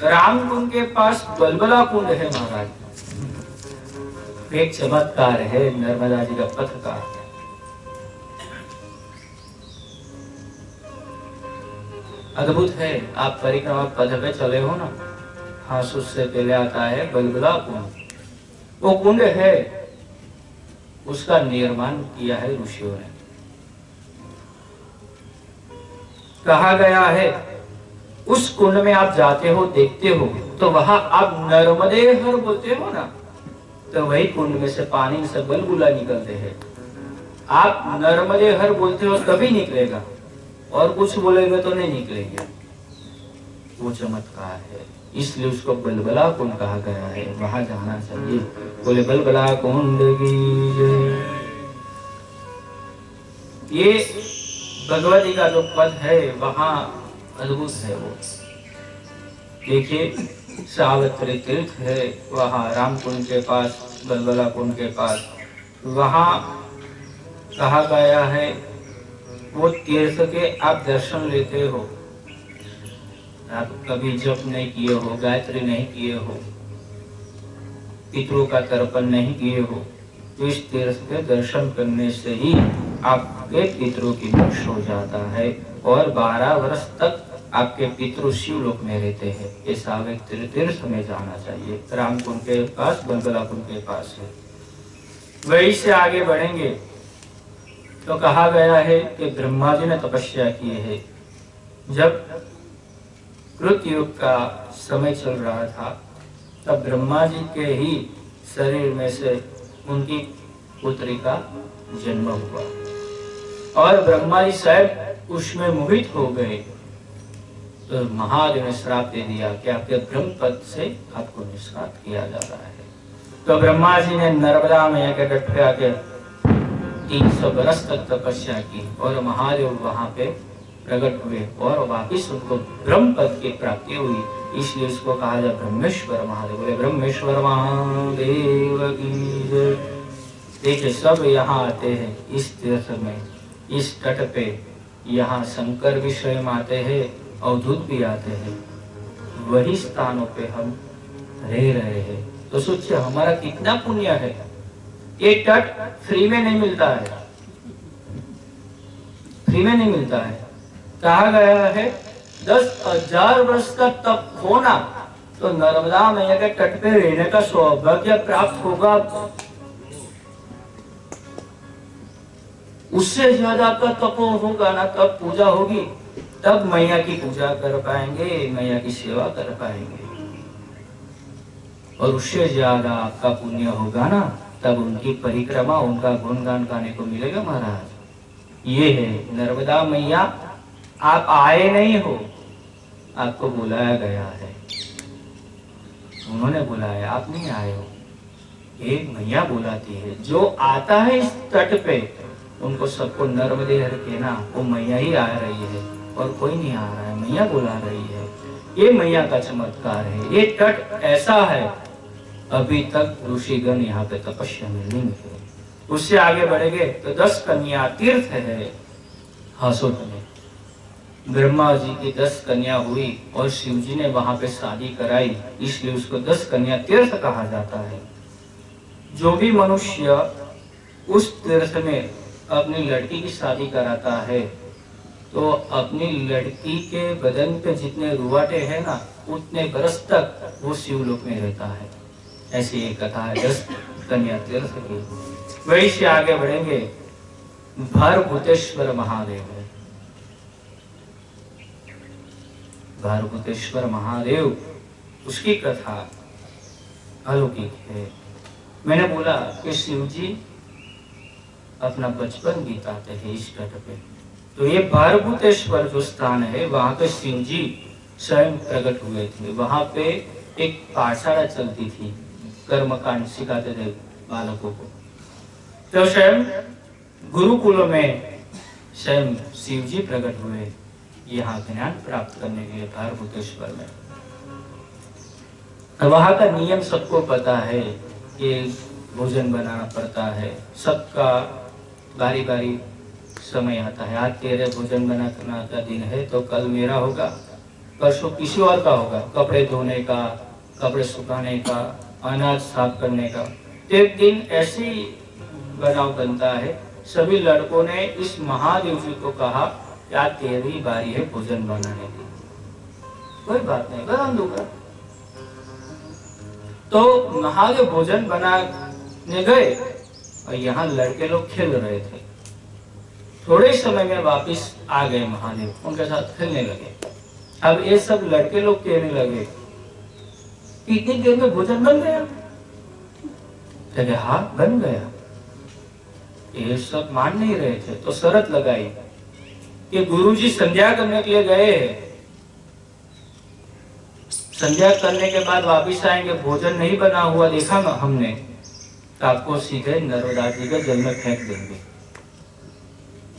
रामकुंड के पास बलबला कुंड है महाराज, एक चमत्कार है नर्मदा जी का पथ का। अद्भुत है, आप परिक्रमा पथ पे चले हो ना, हाँ, उससे पहले आता है बलबला कुंड। वो कुंड है, उसका निर्माण किया है ऋषियों ने। कहा गया है उस कुंड में आप जाते हो, देखते हो, तो वहां आप नर्मदे हर बोलते हो ना, तो वही कुंड में से पानी से बलबुला निकलते हैं। आप नर्मदे हर बोलते हो तभी निकलेगा, और कुछ बोलेंगे तो नहीं निकलेंगे। वो चमत्कार है। इसलिए उसको बलबला कुंड कहा गया है, वहां जाना चाहिए। बोले बलबला कुंड की जय। ये भगवती का जो पद है वहां अद्भुत है। वो देखिए सावित्री तीर्थ है वहां राम कुंड के पास, बलबला कुंड के पास, वहां कहा गया है वो तीर्थ के आप दर्शन लेते हो, आप कभी जप नहीं किए हो, गायत्री नहीं किए हो, पितरों का तर्पण नहीं किए हो, तो इस तीर्थ के दर्शन करने से ही आपके पितरों की मोक्ष हो जाता है और 12 वर्ष तक आपके पितृ शिवलोक में रहते हैं। ये सावित्री तीर्थ में जाना चाहिए, राम कुंड के पास, बलबला कुंड के पास है। वहीं से आगे बढ़ेंगे तो कहा गया है कि ब्रह्मा जी ने तपस्या की है। जब कृतयुग का समय चल रहा था तब ब्रह्मा जी के ही शरीर में से उनकी पुत्री का जन्म हुआ और ब्रह्मा जी शायद उसमें मोहित हो गए, तो महादेव ने श्राप दे दिया कि आपके ब्रह्म पद से आपको निष्कासित किया जा रहा है। तो ब्रह्मा जी ने नर्मदा मैया के तट पे आके 300 बरस तक तपस्या की और महादेव वहां पे प्रकट हुए और वापिस उनको ब्रह्म पद की प्राप्ति हुई, इसलिए इसको कहा जाए ब्रह्मेश्वर महादेव। बोले ब्रह्मेश्वर महादेव की जय। देखिए सब यहाँ आते हैं इस तीर्थ में, इस तट पे, यहाँ शंकर भी स्वयं आते हैं, अवधूत भी आते हैं, वही स्थानों पे हम रह रहे हैं। तो सोचिए हमारा कितना पुण्य है। ये तट फ्री में नहीं मिलता है, फ्री में नहीं मिलता है। कहा गया है 10,000 वर्ष का तप होना तो नर्मदा मैया के तट पे रहने का सौभाग्य प्राप्त होगा। उससे ज्यादा आपका तप होगा ना, तब पूजा होगी, तब मैया की पूजा कर पाएंगे, मैया की सेवा कर पाएंगे। और उससे ज्यादा आपका पुण्य होगा ना, तब उनकी परिक्रमा, उनका गुणगान गाने को मिलेगा महाराज। ये है नर्मदा मैया, आप आए नहीं हो, आपको बुलाया गया है, उन्होंने बुलाया, आप नहीं आए हो। एक मैया बुलाती है, जो आता है इस तट पे उनको सबको नर्मदे हर के ना, वो मैया ही आ रही है और कोई नहीं आ रहा है, मैया बुला रही है। ये मैया का चमत्कार है। ये तट ऐसा है, अभी तक ऋषिगण यहाँ पे तपस्या में नहीं है। उससे आगे बढ़ेंगे तो 10 कन्या तीर्थ है हासोट में। ब्रह्मा जी की 10 कन्या हुई और शिव जी ने वहां पे शादी कराई, इसलिए उसको 10 कन्या तीर्थ कहा जाता है। जो भी मनुष्य उस तीर्थ में अपनी लड़की की शादी कराता है तो अपनी लड़की के बदन पे जितने रुवाटे हैं ना, उतने बरस तक वो शिवलोक में रहता है। ऐसी एक कथा है 10 कन्या तीर्थ की। वही से आगे बढ़ेंगे, भारभूतेश्वर महादेव है। भारभूतेश्वर महादेव, उसकी कथा अलौकिक है। मैंने बोला कि शिव जी अपना बचपन बिताते हैं इस तट पे, तो ये भारभूतेश्वर जो स्थान है वहां पे शिव जी स्वयं प्रकट हुए थे। वहां पे एक पाठशाला चलती थी, कर्मकांड सिखाते थे बालकों को। तो स्वयं गुरुकुल में स्वयं शिव जी प्रकट हुए यहाँ ज्ञान प्राप्त करने के लिए भारभूतेश्वर में। वहां का नियम सबको पता है कि भोजन बनाना पड़ता है, सबका बारी बारी समय आता है। आज तेरे भोजन बनाना का दिन है तो कल मेरा होगा, परसों किसी और का होगा, कपड़े धोने का, कपड़े सुखाने का, अनाज साफ करने का। एक दिन ऐसी बनाव बनता है, सभी लड़कों ने इस महादेव जी को कहा क्या तेरी बारी है भोजन बनाने की। कोई बात नहीं, बना दूंगा। तो महादेव भोजन बनाने गए और यहाँ लड़के लोग खेल रहे थे। थोड़े समय में वापस आ गए महादेव, उनके साथ खेलने लगे। अब ये सब लड़के लोग कहने लगे इतनी देर में भोजन बन गया? कहे हाँ बन गया। ये सब मान नहीं रहे थे, तो शर्त लगाई कि गुरुजी संध्या करने के लिए गए हैं, संध्या करने के बाद वापिस आएंगे, भोजन नहीं बना हुआ देखा ना हमने, तो आपको सीधे नर्मदा जी के जल में फेंक देंगे,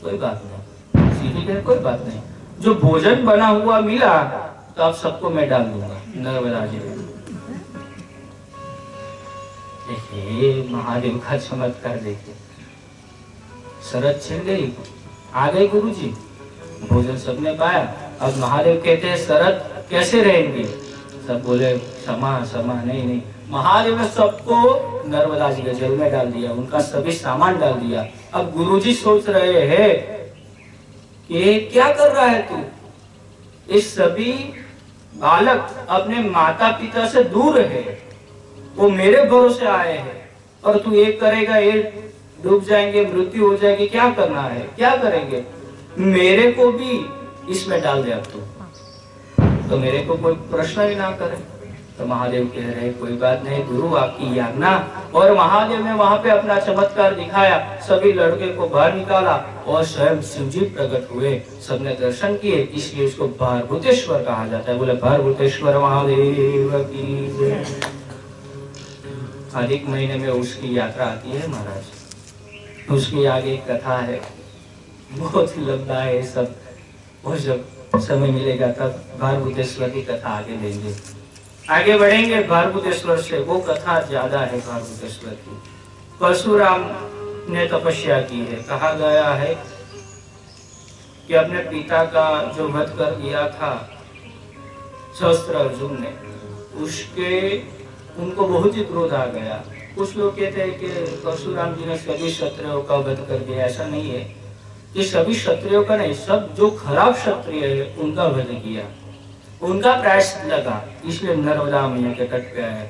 कोई बात नहीं, सीधे कोई बात नहीं। जो भोजन बना हुआ मिला तो आप सबको मैं डाल दूंगा नर्मदा जी में। देखिए महादेव का चमत्कार देखिए, शरत छिड़ गई, आ गए गुरु जी, भोजन सबने पाया। अब महादेव कहते हैं शरत कैसे रहेंगे? सब बोले क्षमा क्षमा, नहीं नहीं। महादेव ने सबको नर्मदा जी के जल में डाल दिया, उनका सभी सामान डाल दिया। अब गुरुजी सोच रहे हैं कि क्या कर रहा है तू? इस सभी बालक अपने माता पिता से दूर है, वो मेरे भरोसे आए हैं, और तू एक करेगा, एक डूब जाएंगे, मृत्यु हो जाएगी, क्या करना है, क्या करेंगे? मेरे को भी इसमें डाल दे अब तो मेरे को कोई प्रश्न ही ना करे। तो महादेव कह रहे कोई बात नहीं गुरु, आपकी आज्ञा। और महादेव ने वहां पे अपना चमत्कार दिखाया, सभी लड़के को बाहर निकाला और स्वयं शिवजी प्रकट हुए, सबने दर्शन किए, इसलिए उसको भारभूतेश्वर कहा जाता है। बोले भारभूतेश्वर महादेव की जय। अधिक महीने में उसकी यात्रा आती है महाराज, उसकी आगे कथा है, बहुत ही लंबा है सब, और जब समय मिलेगा तब भारभूतेश्वर की कथा आगे लेंगे, आगे बढ़ेंगे भारभूतेश्वर से। वो कथा ज्यादा है भारभूतेश्वर की। परशुराम ने तपस्या की है, कहा गया है कि अपने पिता का जो वध कर दिया था सहस्त्र अर्जुन ने, उसके उनको बहुत ही क्रोध आ गया। कुछ लोग कहते हैं कि परशुराम जी ने सभी क्षत्रियों का वध कर दिया, ऐसा नहीं है कि सभी क्षत्रियों का नहीं, सब जो खराब क्षत्रिय है उनका वध किया, उनका प्रायश्चित लगा, इसलिए नर्मदा मैया के तट पे आए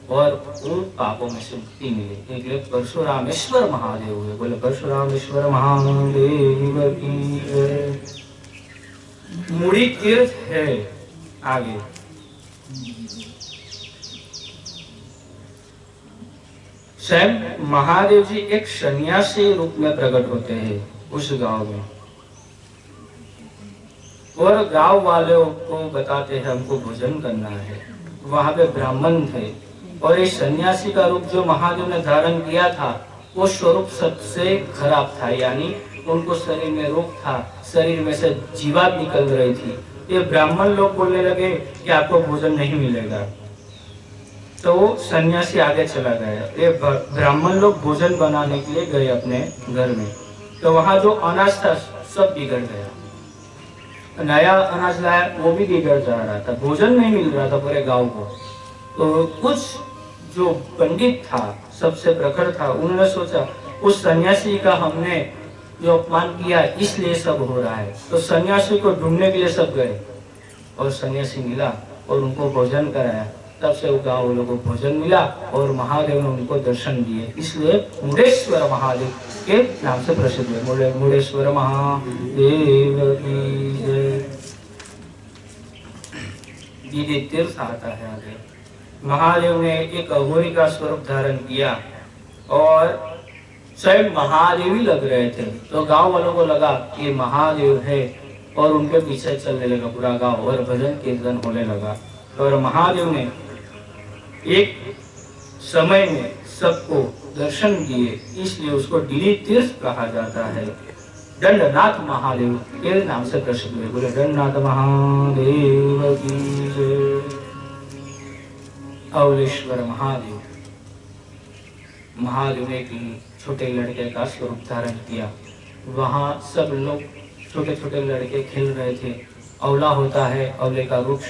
और उन पापों में से मुक्ति मिली। इसलिए परशुरामेश्वर महादेव हुए। बोले परशुरामेश्वर महादेव की जय। मुड़ी तीर्थ है आगे, स्वयं महादेव जी एक सन्यासी रूप में प्रकट होते हैं उस गांव में, और गांव वालों को बताते हैं हमको भोजन करना है। वहां पे ब्राह्मण थे, और इस सन्यासी का रूप जो महादेव ने धारण किया था वो स्वरूप सबसे खराब था, यानी उनको शरीर में रोग था, शरीर में से जीवात निकल रही थी। ये ब्राह्मण लोग बोलने लगे कि आपको भोजन नहीं मिलेगा, तो वो सन्यासी आगे चला गया। ये ब्राह्मण लोग भोजन बनाने के लिए गए अपने घर में, तो वहां जो अनाज था सब बिगड़ गया, नया अनाज लाया वो भी बिगड़ जा रहा था, भोजन नहीं मिल रहा था पूरे गांव को। तो कुछ जो पंडित था, सबसे प्रखर था, उन्होंने सोचा उस सन्यासी का हमने जो अपमान किया इसलिए सब हो रहा है, तो सन्यासी को ढूंढने के लिए सब गए और सन्यासी मिला और उनको भोजन कराया। तब से वो गाँव लोगों को भोजन मिला और महादेव ने उनको दर्शन दिए, इसलिए मुडेश्वर महादेव के नाम से प्रसिद्ध है। मुडेश्वर महादेव की जय। दीदी तीर्थ आता है आगे। महादेव ने एक अघोरी का स्वरूप धारण किया और स्वयं महादेव ही लग रहे थे, तो गांव वालों को लगा कि महादेव है और उनके पीछे चलने लगा पूरा गांव और भजन कीर्तन होने लगा। और महादेव ने एक समय में सबको दर्शन दिए, इसलिए उसको डिली तीर्थ कहा जाता है। दंडनाथ महादेव के नाम से प्रसिद्ध है। बोले दंडनाथ महादेव की जय। अवलेश्वर महादेव, महादेव ने एक छोटे लड़के का स्वरूप धारण किया। वहाँ सब लोग छोटे छोटे लड़के खेल रहे थे। अवला होता है, अवले का वृक्ष,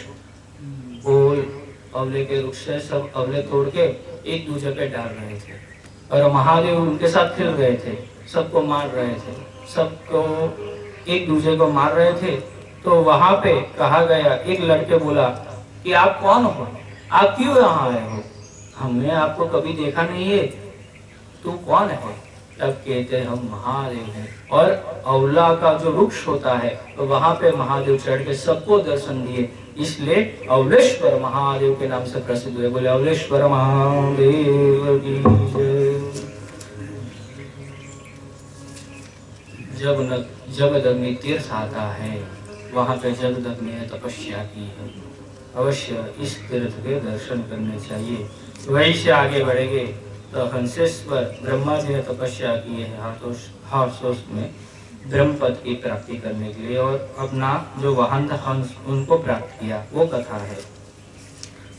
ओल अवले के वृक्ष से सब अवले तोड़ के एक दूसरे पे डाल रहे थे और महादेव उनके साथ खेल रहे थे, सबको मार रहे थे, सबको एक दूसरे को मार रहे थे। तो वहां पे कहा गया, एक लड़के बोला कि आप कौन हो, आप क्यों यहाँ आए हो, हमने आपको कभी देखा नहीं है, तू कौन है? तब कहते हैं हम महादेव हैं। और अवला का जो वृक्ष होता है तो वहां पे महादेव चढ़ के सबको दर्शन दिए, इसलिए अवलेश्वर महादेव के नाम से प्रसिद्ध हुए। बोले अवलेश्वर महादेव की जय। जगदग्नि तीर्थ आता है, वहां पे जगदग्नि ने तपस्या की है। अवश्य इस तीर्थ के दर्शन करने चाहिए। वहीं से आगे बढ़ेंगे तो हंसेश्वर ब्रह्मा जी ने तपस्या की है हाथोस में ब्रह्म पद की प्राप्ति करने के लिए, और अपना जो वाहन था हंस उनको प्राप्त किया, वो कथा है।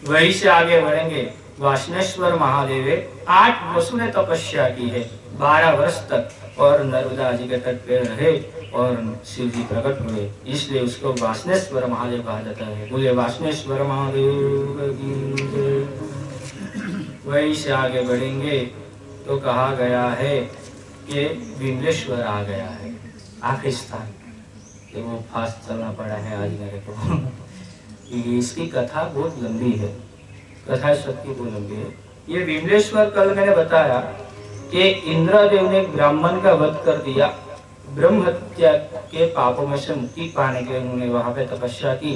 वहीं से आगे बढ़ेंगे वासनेश्वर महादेव 8 वर्षों ने तपस्या की है, 12 वर्ष तक, और नर्मदा जी के तट पे रहे और शिव जी प्रकट हुए, इसलिए उसको वासनेश्वर महादेव कहा जाता है। बोले वासनेश्वर महादेव की जय। वहीं से आगे बढ़ेंगे तो कहा गया है कि विमलेश्वर आ गया है, आखिरी स्थान। तो वो फास्ट चलना पड़ा है आज मेरे को। इसकी कथा बहुत लंबी है, कथा सबकी बहुत लंबी है। ये विमलेश्वर कल मैंने बताया कि इंद्रदेव ने ब्राह्मण का वध कर दिया, ब्रह्म हत्या के पापों में से मुक्ति पाने के लिए उन्होंने वहां पे तपस्या की,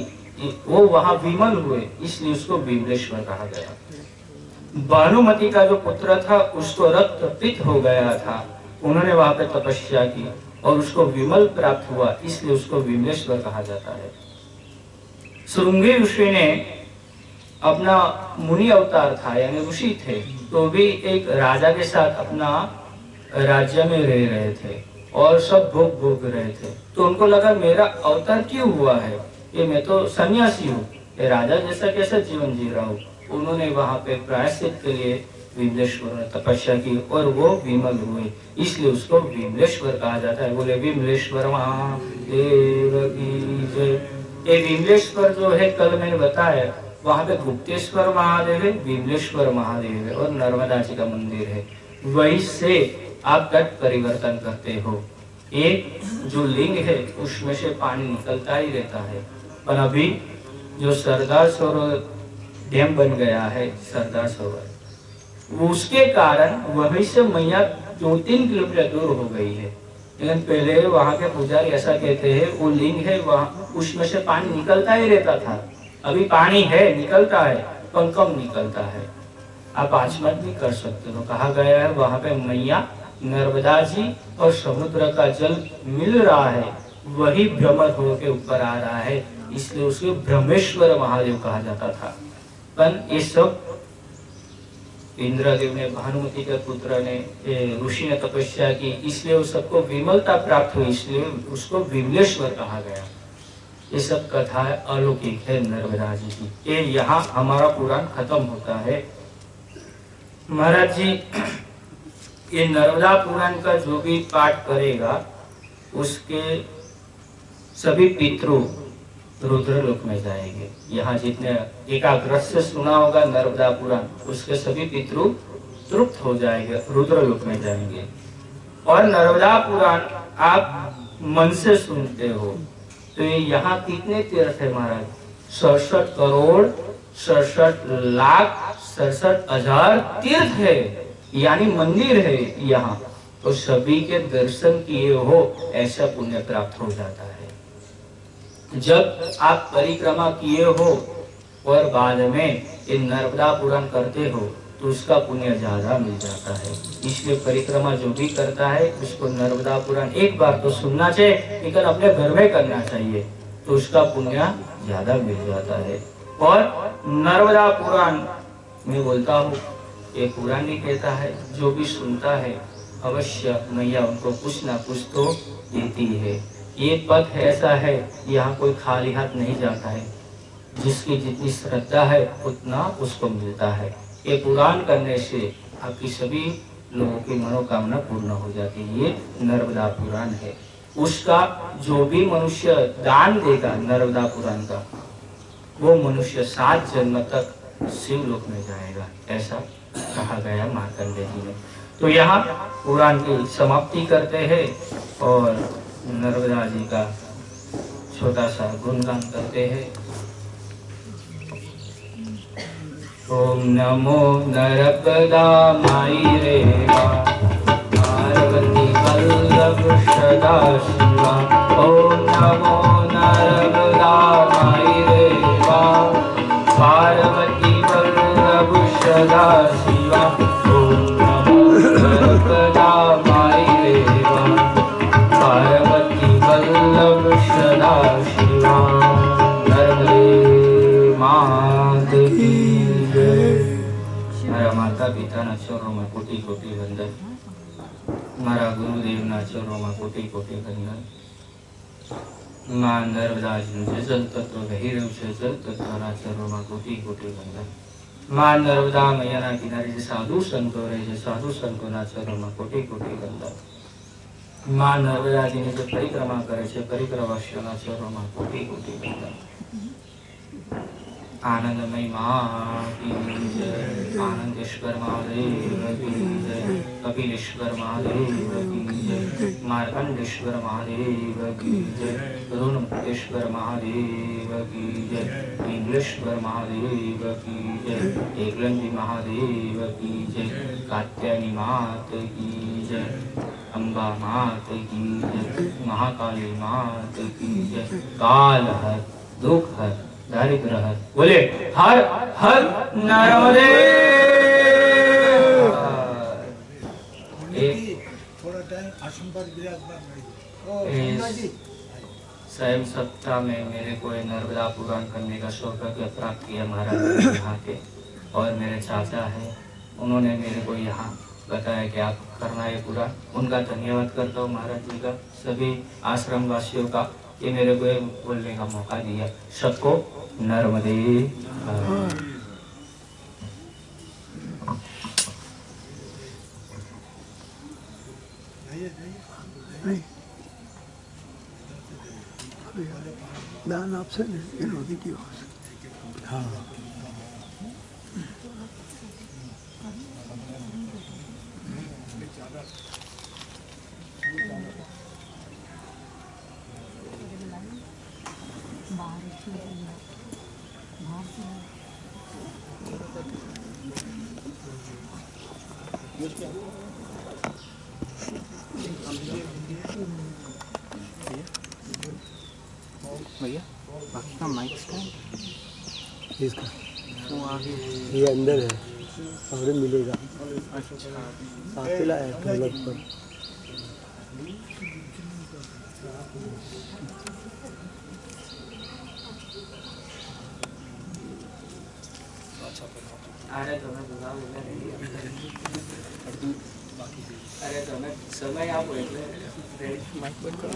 वो वहां विमल हुए, इसलिए उसको विमलेश्वर कहा गया। भानुमति का जो पुत्र था उसको रक्त पित्त हो गया था, उन्होंने वहां पे तपस्या की और उसको विमल प्राप्त हुआ, इसलिए उसको विमलेश्वर कहा जाता है। श्रृंगी ऋषि ने अपना मुनि अवतार था, यानी ऋषि थे, तो भी एक राजा के साथ अपना राज्य में रह रहे थे और सब भोग भोग रहे थे। तो उनको लगा मेरा अवतार क्यों हुआ है, ये मैं तो सन्यासी हूँ, ये राजा जैसा कैसा जीवन जी रहा हूँ। उन्होंने वहां पे प्रायश्चित के लिए विमलेश्वर ने तपस्या की और वो विमल हुए, इसलिए उसको विमलेश्वर कहा जाता है। बोले विमलेश्वर महादेव की जय। ये विमलेश्वर जो है कल मैंने बताया, वहां पे गुप्तेश्वर महादेव है, विमलेश्वर महादेव है और नर्मदा जी का मंदिर है। वहीं से आप तट परिवर्तन करते हो, एक जो लिंग है उसमें से पानी निकलता ही रहता है, पर अभी जो सरदार सरोवर डैम बन गया है, सरदार सरोवर, उसके कारण वहीं से मैया 2-3 किलोमीटर दूर हो गई है। लेकिन पहले वहाँ के पुजारी ऐसा कहते हैं वो लिंग है, वहाँ उसमें से पानी निकलता ही रहता था। अभी पानी है, निकलता है, पर कम निकलता है। आप आचमन भी कर सकते हो। कहा गया है वहाँ पे मैया नर्मदा जी और समुद्र का जल मिल रहा है, वही भ्रमण होकर ऊपर आ रहा है, इसलिए उसको ब्रह्मेश्वर महादेव कहा जाता था। पर ये सब इंद्रदेव ने, भानुमति के पुत्र ने, ऋषि ने तपस्या की, इसलिए उस सबको विमलता प्राप्त हुई, इसलिए उसको विमलेश्वर कहा गया। ये सब कथा अलौकिक है नर्मदा जी की। ये यहाँ हमारा पुराण खत्म होता है। महाराज जी ये नर्मदा पुराण का जो भी पाठ करेगा उसके सभी पितृ रुद्रलोक में जाएंगे। यहाँ जितने एकाग्र से सुना होगा नर्मदा पुराण, उसके सभी पितृ तृप्त हो जाएंगे, रुद्रलोक में जाएंगे। और नर्मदा पुराण आप मन से सुनते हो तो ये यहाँ कितने तीर्थ है महाराज? 67 करोड़ 67 लाख 67 हजार तीर्थ है, यानी मंदिर है यहाँ। तो सभी के दर्शन किए हो ऐसा पुण्य प्राप्त हो जाता है। जब आप परिक्रमा किए हो और बाद में ये नर्मदा पुराण करते हो तो उसका पुण्य ज्यादा मिल जाता है। इसलिए परिक्रमा जो भी करता है उसको नर्मदा पुराण एक बार तो सुनना चाहिए, लेकिन अपने घर में करना चाहिए, तो उसका पुण्य ज्यादा मिल जाता है। और नर्मदा पुराण मैं बोलता हूँ, ये पुराण ही कहता है, जो भी सुनता है अवश्य मैया उनको कुछ ना कुछ तो देती है। ये पथ ऐसा है, यहाँ कोई खाली हाथ नहीं जाता है, जिसकी जितनी श्रद्धा है उतना उसको मिलता है। ये पुराण करने से आपकी सभी लोगों की मनोकामना पूर्ण हो जाती है। ये नर्मदा पुराण है। उसका जो भी मनुष्य दान देगा नर्मदा पुराण का, वो मनुष्य 7 जन्म तक शिवलोक में जाएगा, ऐसा कहा गया मार्कंडेय जी ने। तो यहाँ पुराण की समाप्ति करते हैं और नर्मदा जी का छोटा सा गुणगान करते हैं। ओम नमो नर्मदा माई रेवा, पार्वती वल्लभ सदा शिवा। ओम नमो नर्मदा माई रेवा, पार्वती वल्लभ सदा शिवा। ओम नमो नर्मदा माई रेवा, वल्लभ सदा शिवा। नर्मदे मां माता पिताना चरणों कोटि कोटि वंदन, मारा गुरुदेवना चरणों कोटि कोटि वंदन। मां नर्मदाजीનું જે જલ તત્વ વહી રહ્યું છે, જલ તત્વના ચરણોમાં કોટી કોટી વંદન। मां नर्मदा मैयाના કિનારે જે સાધુ સંતો રહે છે, સાધુ સંતોના ચરણોમાં કોટી કોટી વંદન। मां नर्मदाजीની જે પરિક્રમા કરે છે, પરિક્રમાવાસીઓના ચરણોમાં કોટી કોટી વંદન। आनंदमयी मां की जय, आनंदेश्वर महादेव की जय, कपिलेश्वर महादेव की जय, मार्कंडेश्वर महादेव की जय, ऋणमुक्तेश्वर महादेव की जय, इंग्लेश्वर महादेव की जय, एकलंजी महादेव की जय, कात्यायनी मात की जय, अम्बा मात की जय, महाकाली मात की जय। काल हर, दुख हर, दारिद्र हर, बोले हर हर नर्मदे। स्वयं सप्ताह में मेरे को नर्मदा पुराण करने का सौभाग्य प्राप्त किया महाराज यहाँ के, और मेरे चाचा है, उन्होंने मेरे को यहाँ बताया कि आप करना है पूरा। उनका धन्यवाद करता हूँ महाराज जी का, सभी आश्रम वासियों का, ये मेरे को बोलने का मौका दिया। सबको नर्मदे। दान आपसे विरोधी की हाँ भैया बाकी का माइक स्टैंड इसका वो आगे ये अंदर है और मिलेगा। अच्छा काफिला है ढोलक पर। अरे तो मैं समय आप माइक बंद करो।